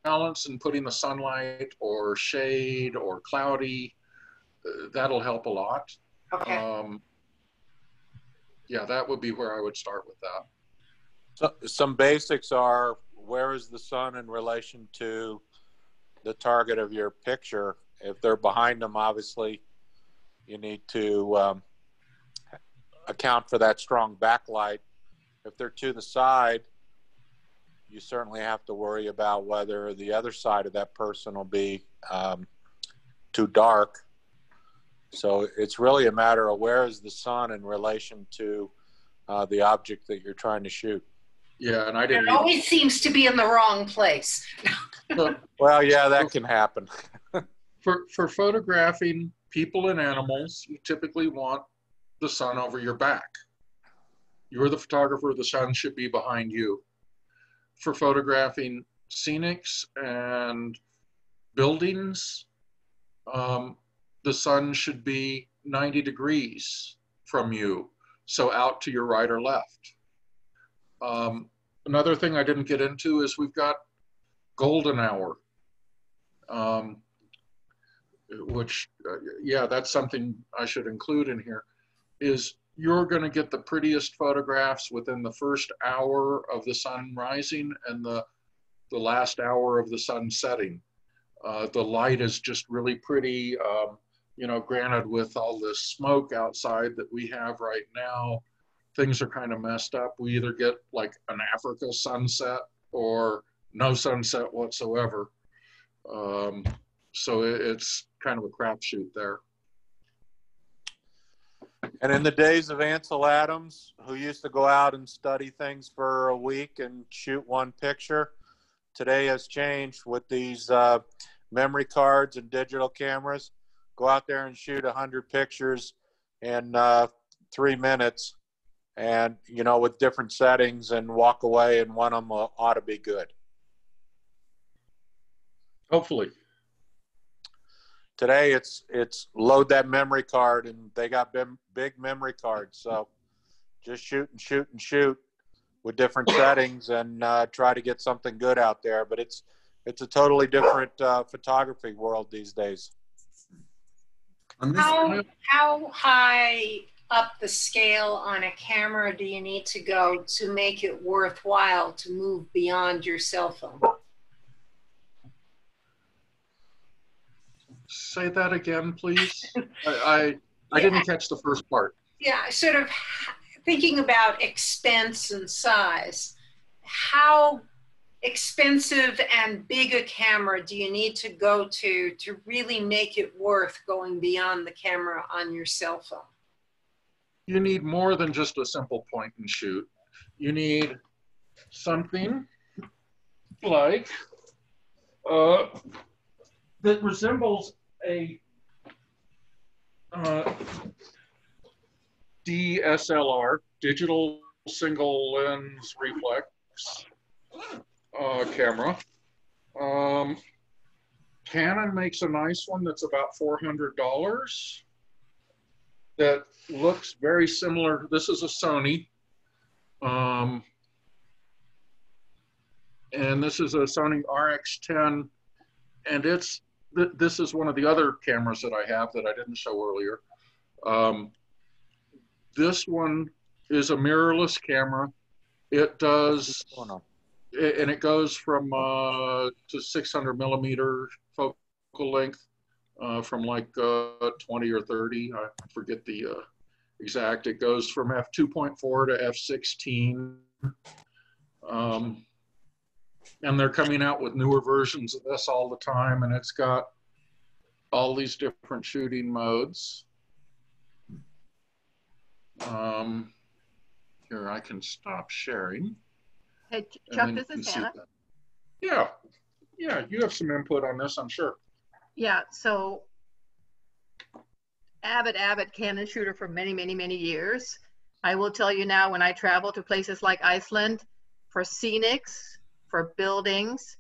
balance and putting the sunlight or shade or cloudy, that'll help a lot. Okay. Yeah, that would be where I would start with that. So, some basics are, where is the sun in relation to the target of your picture? If they're behind them, obviously, you need to account for that strong backlight. If they're to the side, you certainly have to worry about whether the other side of that person will be too dark. So it's really a matter of where is the sun in relation to the object that you're trying to shoot. Yeah, and I didn't. It always seems to be in the wrong place. Well, yeah, that can happen. For photographing people and animals, you typically want the sun over your back. You're the photographer, the sun should be behind you. For photographing scenics and buildings, the sun should be 90 degrees from you, so out to your right or left. Another thing I didn't get into is we've got golden hour, which, yeah, that's something I should include in here, is you're going to get the prettiest photographs within the first hour of the sun rising and the last hour of the sun setting. The light is just really pretty, you know, granted with all this smoke outside that we have right now, things are kind of messed up. We either get like an Africa sunset or no sunset whatsoever. So it's kind of a crapshoot there. And in the days of Ansel Adams, who used to go out and study things for a week and shoot one picture, today has changed with these memory cards and digital cameras. Go out there and shoot 100 pictures in 3 minutes, and, you know, with different settings, and walk away, and one of them ought to be good. Hopefully. Today it's load that memory card, and they got big memory cards. So just shoot and shoot and shoot with different settings, and try to get something good out there. But it's a totally different photography world these days. How high up the scale on a camera do you need to go to make it worthwhile to move beyond your cell phone? Say that again, please. I didn't catch the first part. Yeah, sort of thinking about expense and size. How expensive and big a camera do you need to go to really make it worth going beyond the camera on your cell phone? You need more than just a simple point and shoot. You need something like that resembles a DSLR, digital single lens reflex camera. Canon makes a nice one that's about $400 that looks very similar. This is a Sony. And this is a Sony RX10, and this is one of the other cameras that I have that I didn't show earlier. This one is a mirrorless camera. It does, and it goes from to 600 millimeter focal length, from like 20 or 30. I forget the exact. It goes from f2.4 to f16. And they're coming out with newer versions of this all the time, and it's got all these different shooting modes. Here, I can stop sharing. Hey, Chuck, this is Hannah. Yeah, you have some input on this, I'm sure. Yeah, so avid Canon shooter for many, many, many years. I will tell you now, when I travel to places like Iceland, for scenics, for buildings,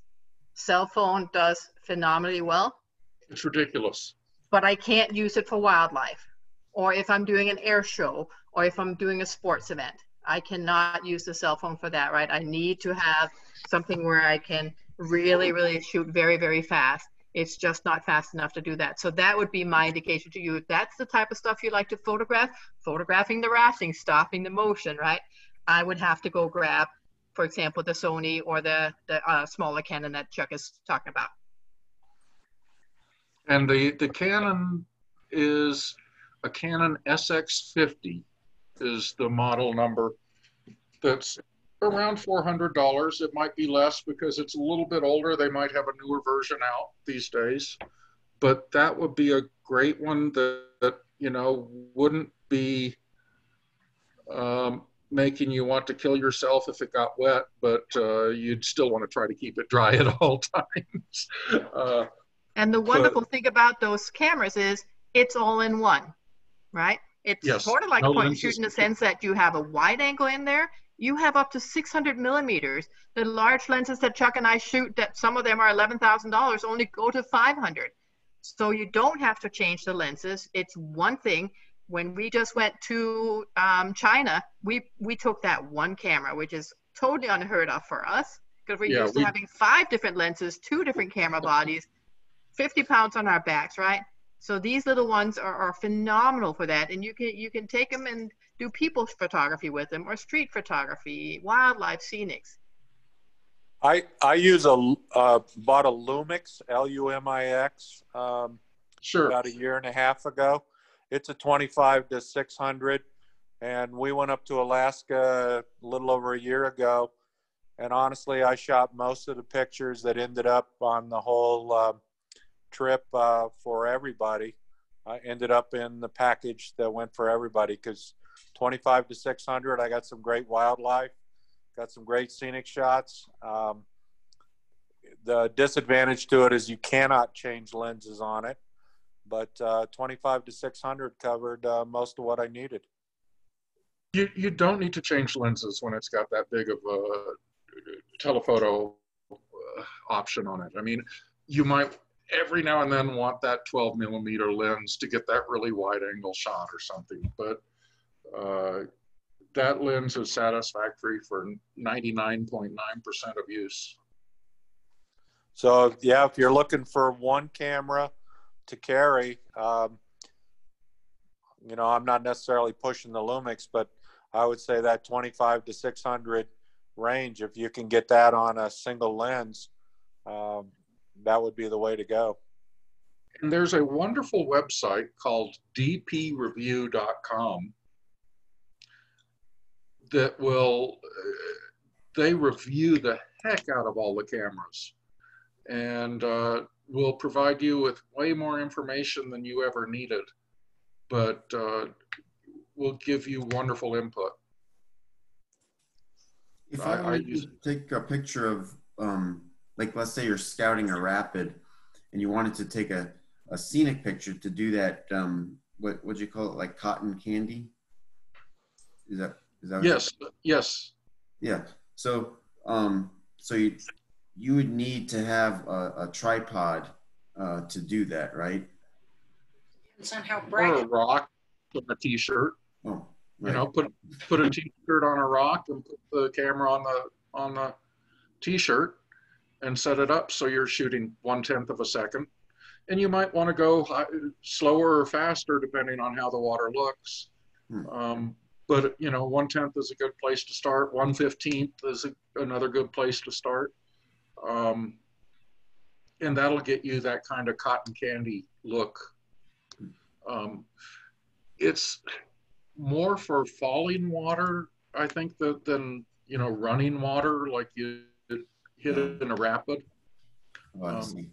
cell phone does phenomenally well. It's ridiculous. But I can't use it for wildlife, or if I'm doing an air show, or if I'm doing a sports event. I cannot use the cell phone for that, right? I need to have something where I can really, really shoot very, very fast. It's just not fast enough to do that. So that would be my indication to you. If that's the type of stuff you like to photograph, photographing the rafting, stopping the motion, right? I would have to go grab, for example, the Sony or the smaller Canon that Chuck is talking about. And the Canon is a Canon SX50 is the model number. That's around $400. It might be less because it's a little bit older. They might have a newer version out these days. But that would be a great one that you know, wouldn't be making you want to kill yourself if it got wet, but you'd still want to try to keep it dry at all times. And the wonderful thing about those cameras is it's all in one, right? It's sort of like point and shoot in the sense that you have a wide angle in there you have up to 600 millimeters. The large lenses that Chuck and I shoot, that some of them are $11,000, only go to 500. So you don't have to change the lenses. It's one thing. When we just went to China, we took that one camera, which is totally unheard of for us, because we're used to having 5 different lenses, 2 different camera bodies, 50 pounds on our backs, right? So these little ones are phenomenal for that. And you can take them and do people's photography with them, or street photography, wildlife, scenics. I bought a Lumix, Lumix, Sure. about a year and a half ago. It's a 25 to 600, and we went up to Alaska a little over a year ago. And honestly, I shot most of the pictures that ended up on the whole trip for everybody. I ended up in the package that went for everybody, because 25 to 600, I got some great wildlife, got some great scenic shots. The disadvantage to it is you cannot change lenses on it, but 25 to 600 covered most of what I needed. You don't need to change lenses when it's got that big of a telephoto option on it. I mean, you might every now and then want that 12 millimeter lens to get that really wide angle shot or something, but that lens is satisfactory for 99.9% of use. So yeah, if you're looking for one camera to carry, you know, I'm not necessarily pushing the Lumix, but I would say that 25 to 600 range, if you can get that on a single lens, that would be the way to go. And there's a wonderful website called dpreview.com that will, they review the heck out of all the cameras, and will provide you with way more information than you ever needed, but will give you wonderful input. If I wanted to take a picture of, like, let's say you're scouting a rapid and you wanted to take a scenic picture, to do that, what would you call it, like cotton candy? Is that Yes, yes. Yeah. So, so you would need to have a tripod to do that, right? Depends on how Or bright. a rock on a t-shirt. Oh, You right. know, put a t-shirt on a rock and put the camera on the t-shirt and set it up so you're shooting 1/10 of a second. And you might want to go slower or faster depending on how the water looks. But you know, 1/10 is a good place to start. 1/15 is another good place to start. And that'll get you that kind of cotton candy look. It's more for falling water, I think, than you know, running water like you hit it in a rapid. Oh, I see.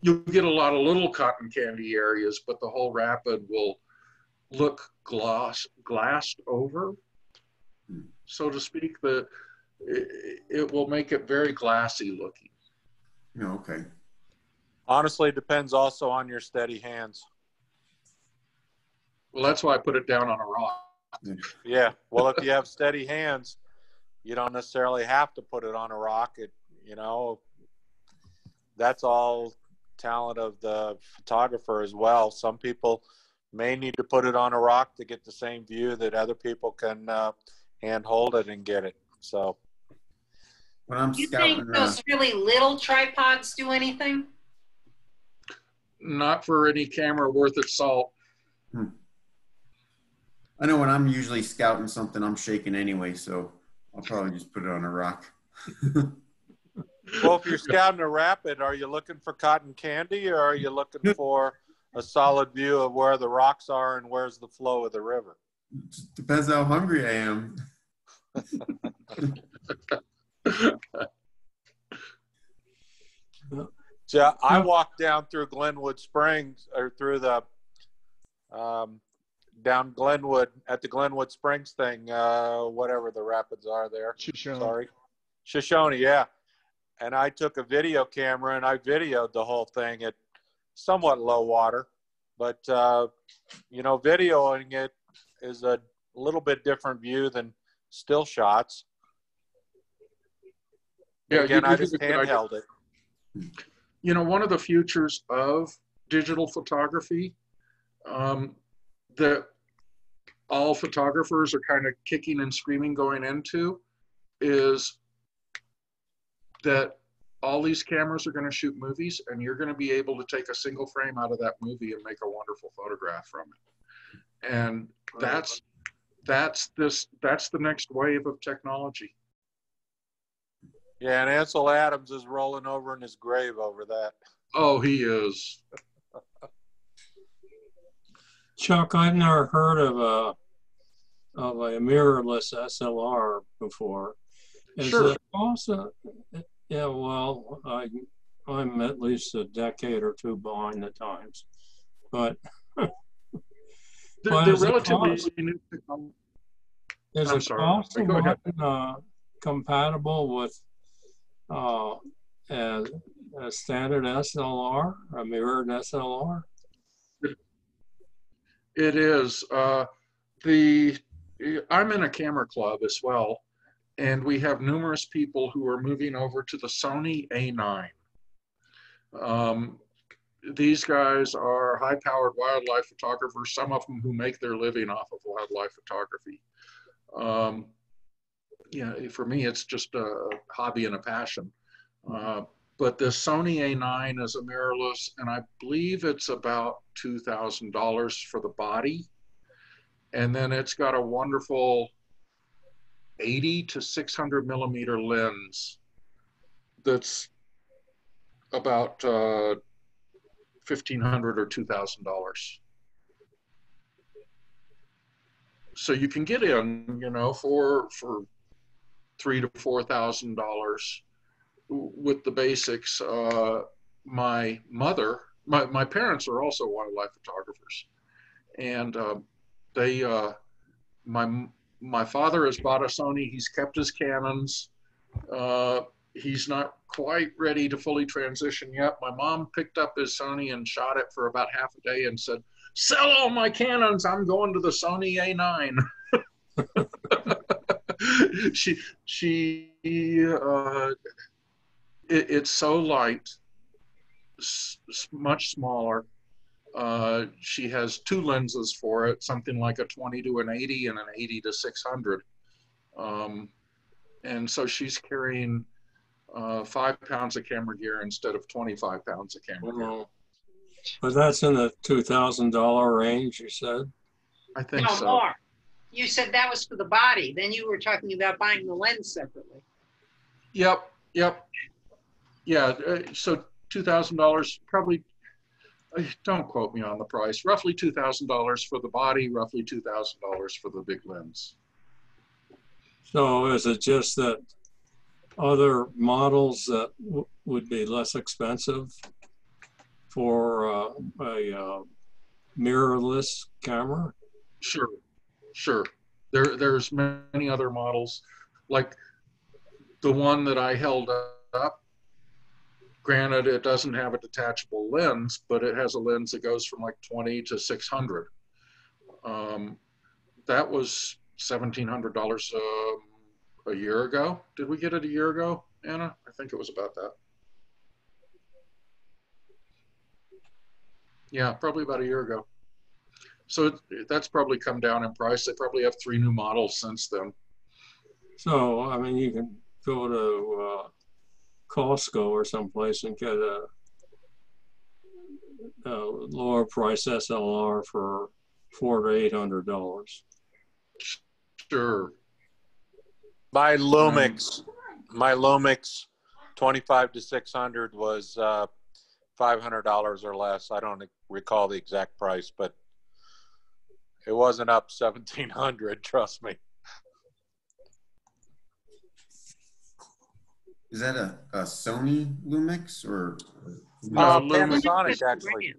You'll get a lot of little cotton candy areas, but the whole rapid will look glassed over, so to speak. It will make it very glassy looking. Oh, okay. Honestly, it depends also on your steady hands. Well, that's why I put it down on a rock. Yeah. Well, if you have steady hands, you don't necessarily have to put it on a rock. You know, that's all talent of the photographer as well. Some people may need to put it on a rock to get the same view that other people can hand hold it and get it. So When I'm You scouting, think those really little tripods do anything? Not for any camera worth its salt. I know when I'm usually scouting something, I'm shaking anyway, so I'll probably just put it on a rock. well, if you're scouting a rapid, are you looking for cotton candy, or are you looking for a solid view of where the rocks are and where's the flow of the river? Depends how hungry I am. So I walked down through Glenwood Springs, or through the down Glenwood at the Glenwood Springs thing, whatever the rapids are there. Shoshone. Sorry, Shoshone, yeah. And I took a video camera and I videoed the whole thing at somewhat low water, but you know, videoing it is a little bit different view than still shots. Yeah, Again, I you just did a good idea. handheld it. You know, one of the futures of digital photography that all photographers are kind of kicking and screaming going into is that all these cameras are going to shoot movies, and you're going to be able to take a single frame out of that movie and make a wonderful photograph from it. And that's the next wave of technology. Yeah, and Ansel Adams is rolling over in his grave over that. Oh, he is. Chuck, I've never heard of a mirrorless SLR before. Is Sure. it also? Yeah, well, I'm at least a decade or two behind the times, but They're relatively new technology. Is I'm it sorry. also Go ahead. compatible with a standard SLR, a mirrored SLR? It is. I'm in a camera club as well, and we have numerous people who are moving over to the Sony A9. These guys are high-powered wildlife photographers, some of them who make their living off of wildlife photography. For me, it's just a hobby and a passion. But the Sony A9 is a mirrorless, and I believe it's about $2,000 for the body. And then it's got a wonderful 80 to 600 millimeter lens that's about $1,500 or $2,000. So you can get in, for $3,000 to $4,000 with the basics. My parents are also wildlife photographers, and my father has bought a Sony. He's kept his Canons. He's not quite ready to fully transition yet. My mom picked up his Sony and shot it for about half a day and said, "Sell all my Canons. I'm going to the Sony A9." It's so light, much smaller. She has two lenses for it, something like a 20 to an 80 and an 80 to 600. And so she's carrying 5 pounds of camera gear instead of 25 pounds of camera gear. But that's in the $2,000 range, you said? I think so. More. You said that was for the body. Then you were talking about buying the lens separately. Yep. Yeah, so $2,000, probably, don't quote me on the price, roughly $2,000 for the body, roughly $2,000 for the big lens. So is it just that other models that would be less expensive for a mirrorless camera? Sure. There's many other models, like the one that I held up. Granted, it doesn't have a detachable lens, but it has a lens that goes from like 20 to 600. That was $1,700 a year ago. Did we get it a year ago, Anna? I think it was about that. Yeah, probably about a year ago. So that's probably come down in price. They probably have 3 new models since then. So, I mean, you can go to Costco or someplace and get a lower price SLR for $400 to $800. Sure. My Lumix 25 to 600 was $500 or less. I don't recall the exact price, but it wasn't up $1,700. Trust me. Is that a Sony Lumix or? No, Panasonic actually.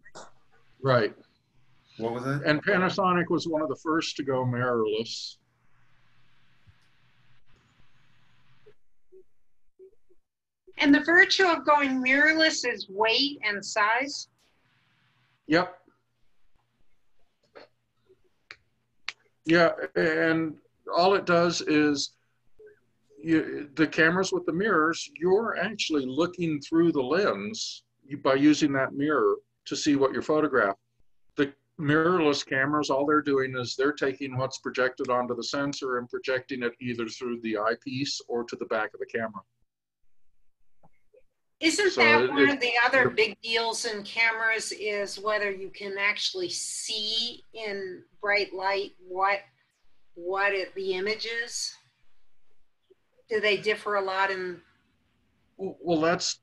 Right. What was it? And Panasonic was one of the first to go mirrorless. And the virtue of going mirrorless is weight and size? Yep. Yeah, and all it does is the cameras with the mirrors, you're actually looking through the lens by using that mirror to see what you're photographing. The mirrorless cameras, all they're doing is they're taking what's projected onto the sensor and projecting it either through the eyepiece or to the back of the camera. Isn't So that one of the other big deals in cameras is whether you can actually see in bright light the image is? Do they differ a lot in? Well, that's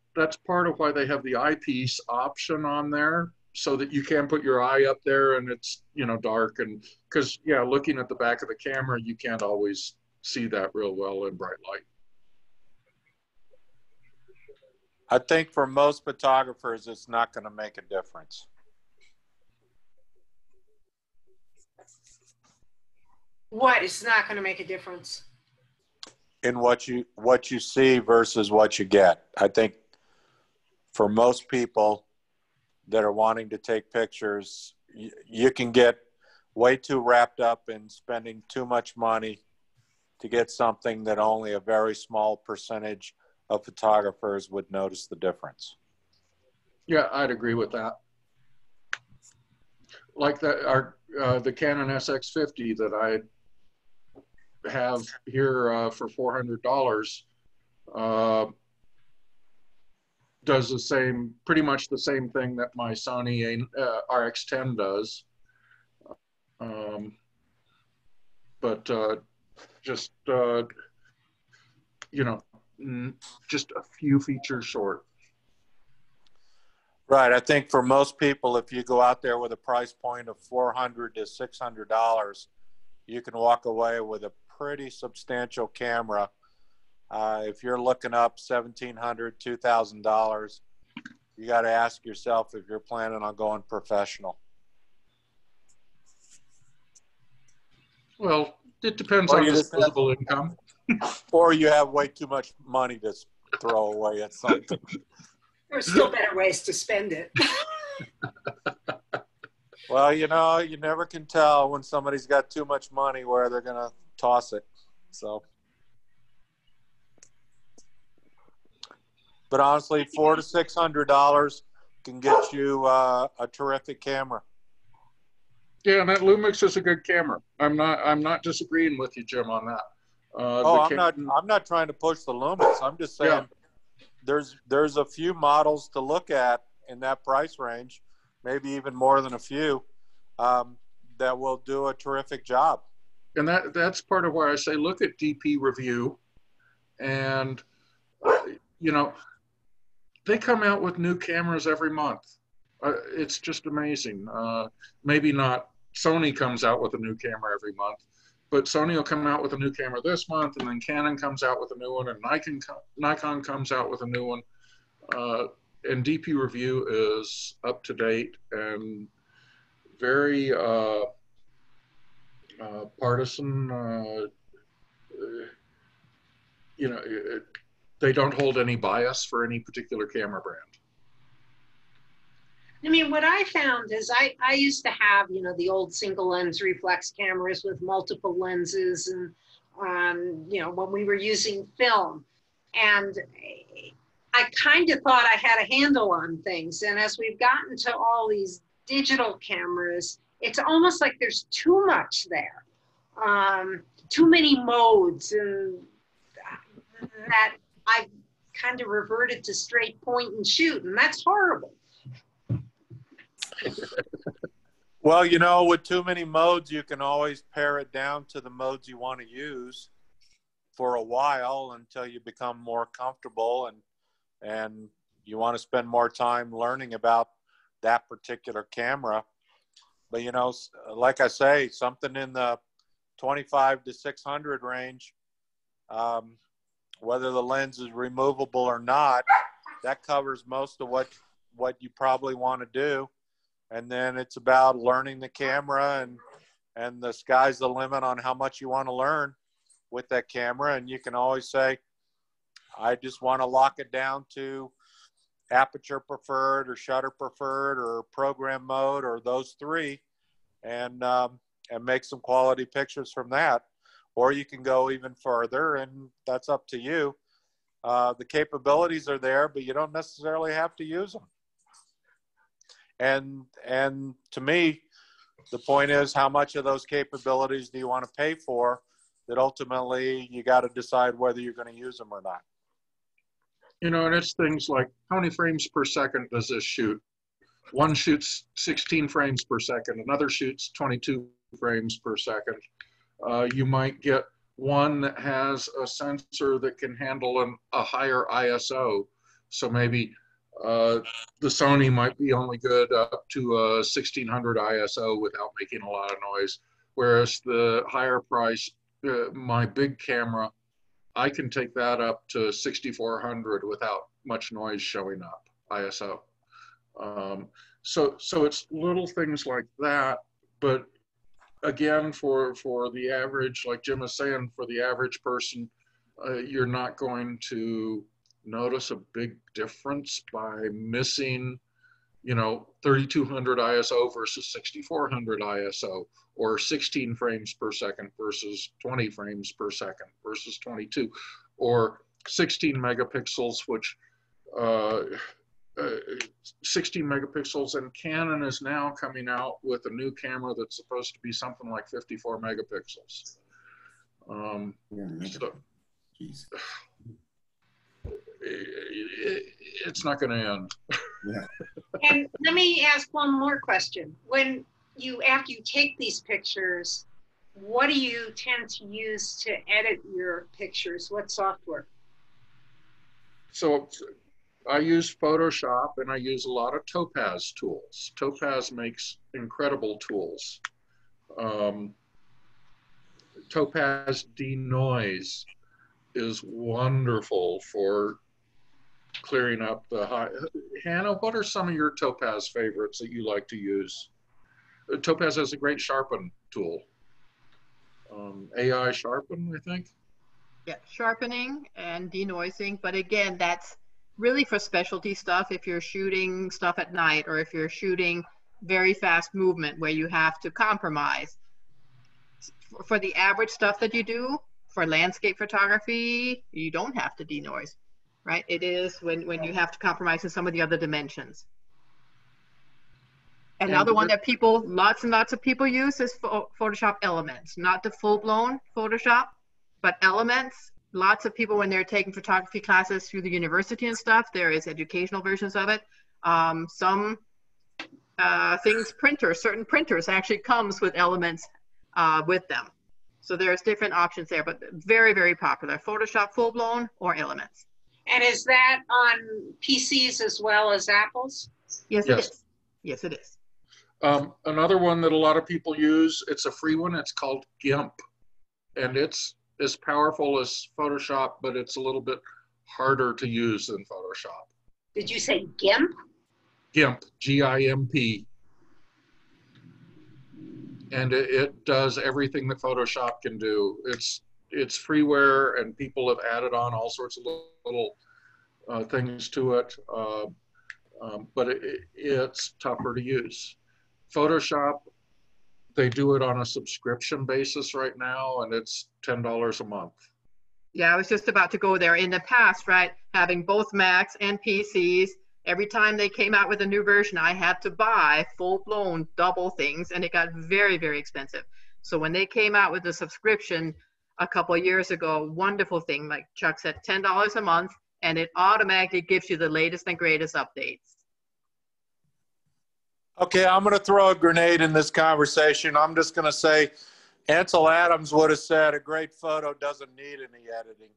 part of why they have the eyepiece option on there, so that you can put your eye up there and it's, you know, dark, and because yeah, looking at the back of the camera, you can't always see that real well in bright light. I think for most photographers, it's not going to make a difference. What is not going to make a difference? In what you see versus what you get. I think for most people that are wanting to take pictures, you can get way too wrapped up in spending too much money to get something that only a very small percentage of photographers would notice the difference. Yeah, I'd agree with that. Like the Canon SX50 that I have here for $400 does the same, pretty much the same thing that my Sony RX10 does. But just, you know, just a few features short. Right. I think for most people, if you go out there with a price point of $400 to $600, you can walk away with a pretty substantial camera. If you're looking up $1,700, $2,000, you got to ask yourself if you're planning on going professional. Well, it depends on disposable income. Or you have way too much money to throw away at something. There's still better ways to spend it. Well, you know, you never can tell when somebody's got too much money where they're going to toss it. So, but honestly, $400 to $600 can get you a terrific camera. Yeah, and that Lumix is a good camera. I'm not disagreeing with you, Jim, on that. I'm not trying to push the Lumix. I'm just saying there's a few models to look at in that price range, maybe even more than a few, that will do a terrific job. And that's part of why I say look at DP Review, and you know, they come out with new cameras every month. It's just amazing. Maybe not Sony comes out with a new camera every month, but Sony will come out with a new camera this month, and then Canon comes out with a new one, and Nikon comes out with a new one. And DP Review is up to date and very partisan. You know, they don't hold any bias for any particular camera brand. I mean, what I found is I used to have, you know, the old single lens reflex cameras with multiple lenses, and, you know, when we were using film, and I kind of thought I had a handle on things. And as we've gotten to all these digital cameras, it's almost like there's too much there, too many modes, and that I've kind of reverted to straight point and shoot, and that's horrible. Well, you know, with too many modes, you can always pare it down to the modes you want to use for a while until you become more comfortable and you want to spend more time learning about that particular camera. But, you know, like I say, something in the 25 to 600 range, whether the lens is removable or not, that covers most of what you probably want to do. And then it's about learning the camera, and the sky's the limit on how much you want to learn with that camera. And you can always say, I just want to lock it down to aperture preferred or shutter preferred or program mode or those three, and make some quality pictures from that. or you can go even further, and that's up to you. The capabilities are there, but you don't necessarily have to use them. And to me, the point is, how much of those capabilities do you want to pay for? That ultimately you got to decide whether you're going to use them or not. You know, and it's things like, how many frames per second does this shoot? One shoots 16 frames per second, another shoots 22 frames per second. You might get one that has a sensor that can handle a higher ISO. So maybe the Sony might be only good up to 1600 ISO without making a lot of noise. Whereas the higher price, my big camera, I can take that up to 6400 without much noise showing up, ISO. So it's little things like that, but again, for the average, like Jim was saying, for the average person, you're not going to notice a big difference by missing, you know, 3200 ISO versus 6400 ISO, or 16 frames per second versus 20 frames per second versus 22, or 16 megapixels, which 16 megapixels, and Canon is now coming out with a new camera that's supposed to be something like 54 megapixels. It's not going to end. Yeah. And let me ask one more question. When you, after you take these pictures, what do you tend to use to edit your pictures? What software? So I use Photoshop, and I use a lot of Topaz tools. Topaz makes incredible tools. Topaz denoise is wonderful for clearing up the high. Hannah, what are some of your Topaz favorites that you like to use? Topaz has a great sharpen tool. AI sharpen, I think. Yeah, sharpening and denoising, but again, that's really for specialty stuff. If you're shooting stuff at night, or if you're shooting very fast movement where you have to compromise. For the average stuff that you do, for landscape photography, you don't have to denoise, right? It is when you have to compromise in some of the other dimensions. Another one that people, lots and lots of people use is Photoshop Elements, not the full-blown Photoshop, but Elements. Lots of people, when they're taking photography classes through the university and stuff, there is educational versions of it. Some things, printers, certain printers actually comes with Elements with them. So there's different options there, but very, very popular. Photoshop full-blown or Elements. And is that on PCs as well as Apples? Yes, it is. Yes, it is. Another one that a lot of people use, it's a free one, it's called GIMP. And it's as powerful as Photoshop, but it's a little bit harder to use than Photoshop. Did you say GIMP? GIMP, G-I-M-P. And it does everything that Photoshop can do. It's freeware, and people have added on all sorts of little things to it, but it's tougher to use. Photoshop, they do it on a subscription basis right now, and it's $10 a month. Yeah, I was just about to go there. In the past, right, having both Macs and PCs, every time they came out with a new version, I had to buy full-blown double things, and it got very, very expensive. So when they came out with the subscription a couple of years ago, wonderful thing, like Chuck said, $10 a month, and it automatically gives you the latest and greatest updates. Okay, I'm going to throw a grenade in this conversation. I'm just going to say Ansel Adams would have said a great photo doesn't need any editing.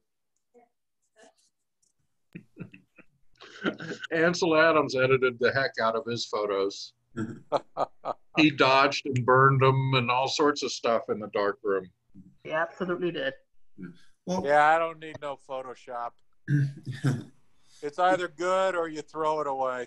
Ansel Adams edited the heck out of his photos. He dodged and burned them and all sorts of stuff in the darkroom. He absolutely did. Well, Yeah, I don't need no Photoshop. It's either good or you throw it away.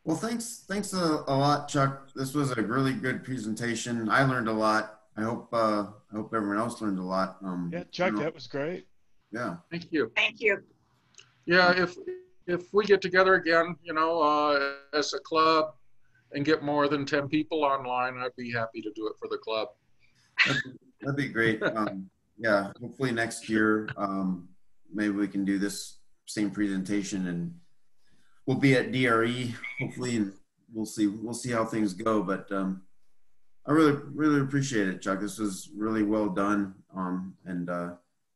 well, thanks a lot, Chuck. This was a really good presentation. I learned a lot. I hope everyone else learned a lot. Yeah, Chuck, that was great. Yeah. Thank you. Thank you. Yeah, if we get together again, you know, as a club and get more than 10 people online, I'd be happy to do it for the club. That'd be great. Yeah, hopefully next year, maybe we can do this same presentation, and we'll be at DRE hopefully, and we'll see how things go. But I really appreciate it, Chuck. This was really well done. And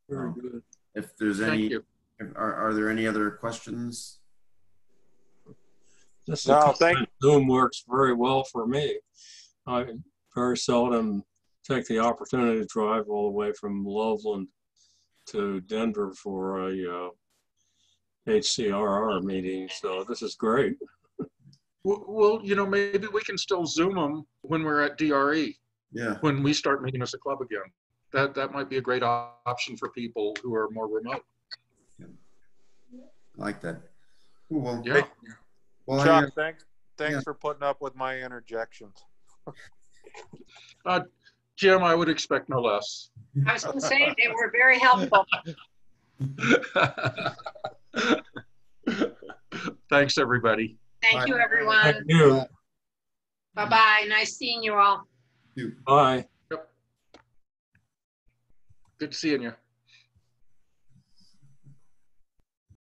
Very good. if there's Thank any, you. are there any other questions? Just No, Zoom works very well for me. I very seldom take the opportunity to drive all the way from Loveland to Denver for a HCRR meeting. So this is great. Well, you know, maybe we can still Zoom them when we're at DRE, Yeah, when we start meeting as a club again. That might be a great option for people who are more remote. I like that. Cool. Well, Yeah. well, Chuck, thanks yeah. for putting up with my interjections. Jim, I would expect no less. I was going to say they were very helpful. Thanks, everybody. Thank you, Bye. everyone. Thank you. Bye-bye. Nice seeing you all. Bye. Good seeing you.